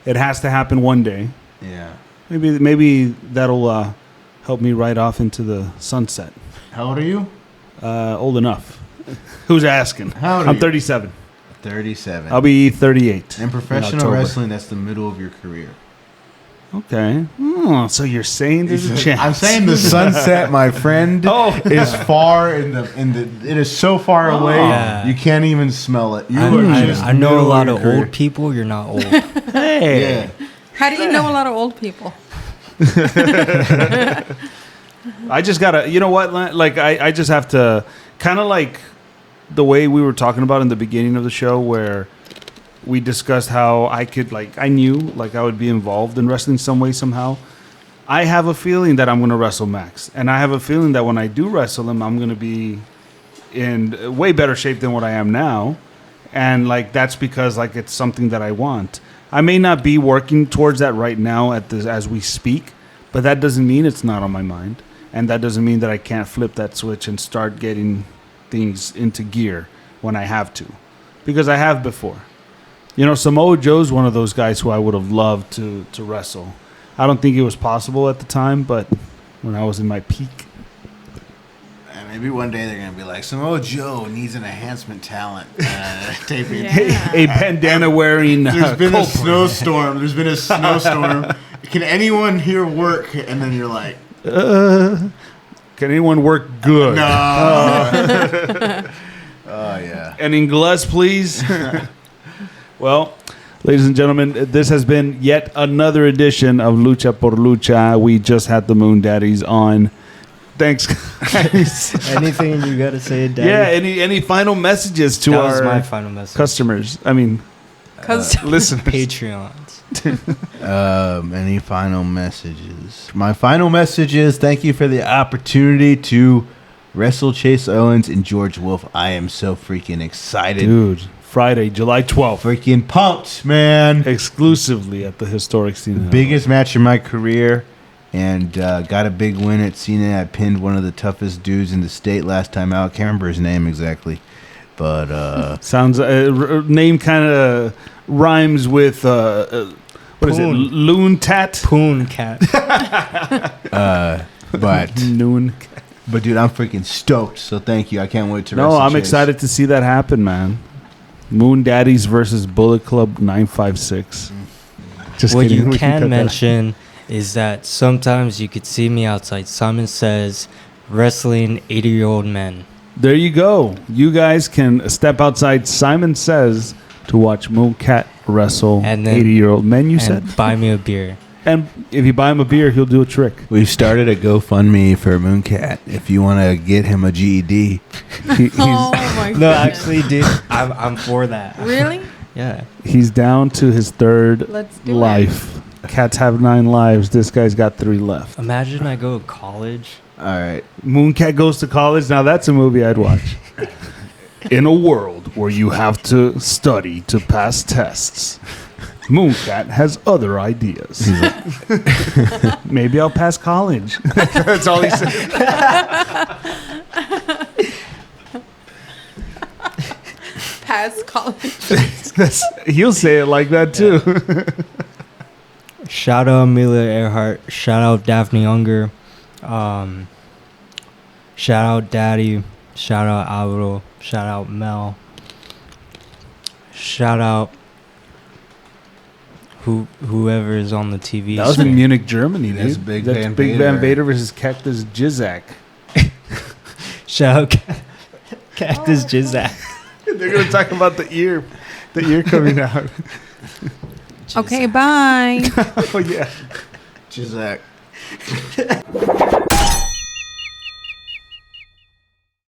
it has to happen one day. Yeah. Maybe that'll help me ride off into the sunset. How old are you? Old enough. Who's asking? How old are I'm you? 37. 37. I'll be 38. In professional October. wrestling, that's the middle of your career. Okay. Oh, so you're saying there's a chance? I'm saying the sunset, my friend, is far in the. It is so far away, Yeah. you can't even smell it. You are just I know a middle lot your of career. old people. You're not old. Hey. Yeah. How do you know a lot of old people? I just gotta. You know what? Like I just have to kind of like the way we were talking about in the beginning of the show, where we discussed how I knew like I would be involved in wrestling some way, somehow. I have a feeling that I'm going to wrestle Max. And I have a feeling that when I do wrestle him, I'm going to be in way better shape than what I am now. And like that's because like it's something that I want. I may not be working towards that right now as we speak, but that doesn't mean it's not on my mind. And that doesn't mean that I can't flip that switch and start getting things into gear when I have to. Because I have before. Samoa Joe's one of those guys who I would have loved to wrestle. I don't think it was possible at the time, but when I was in my peak. And maybe one day they're gonna be like, Samoa Joe needs an enhancement talent taping. Yeah. A bandana wearing. There's been a culprit. snowstorm. There's been a snowstorm. Can anyone here work? And then you're like, Can anyone work good? no. Oh yeah. And in gloves, please. Well, ladies and gentlemen, this has been yet another edition of Lucha por Lucha. We just had the Moon Daddies on. Thanks, guys. Anything you got to say, Daddy? Yeah, any final messages to That was our my final message. customers? I mean, listeners. Patreons. Any final messages? My final message is thank you for the opportunity to wrestle Chase Owens and George Wolf. I am so freaking excited. Dude, Friday, July 12th. Freaking pumped, man. Exclusively at the historic Cine. Biggest match in my career. And got a big win at Cine. I pinned one of the toughest dudes in the state last time out. Can't remember his name exactly. But Sounds name kind of rhymes with what is it? Poon. Loon Tat. Mooncat. but Noon. but dude, I'm freaking stoked. So thank you. I can't wait to No, wrestle I'm Chase. excited to see that happen, man. Moon Daddies versus Bullet Club 956. Just What kidding. you We can cut that. mention is that sometimes you could see me outside. Simon Says wrestling 80-year-old men. There you go. You guys can step outside Simon Says to watch Mooncat wrestle And then- 80-year-old men, you And said? buy me a beer. And if you buy him a beer, he'll do a trick. We've started a GoFundMe for Mooncat. If you want to get him a GED, Oh my god. No, actually, dude, I'm for that. Really? Yeah. He's down to his third Let's do life. Cats have 9 lives. This guy's got 3 left. Imagine I go to college. all right. Mooncat goes to college. Now that's a movie I'd watch. In a world where you have to study to pass tests, Mooncat has other ideas. Maybe I'll pass college. That's all he said. Past college. He'll say it like that too. Shout out Amelia Earhart. Shout out Daphne Younger. Shout out Daddy. Shout out Alvaro. Shout out Mel. Shout out whoever is on the TV. That was in Munich, Germany, dude. That's Big That's Van Big Van Vader. Vader versus Cactus Jizak. Shout out Cactus Jizak. They're gonna talk about the ear coming out. Okay, bye. Oh yeah. Jizak.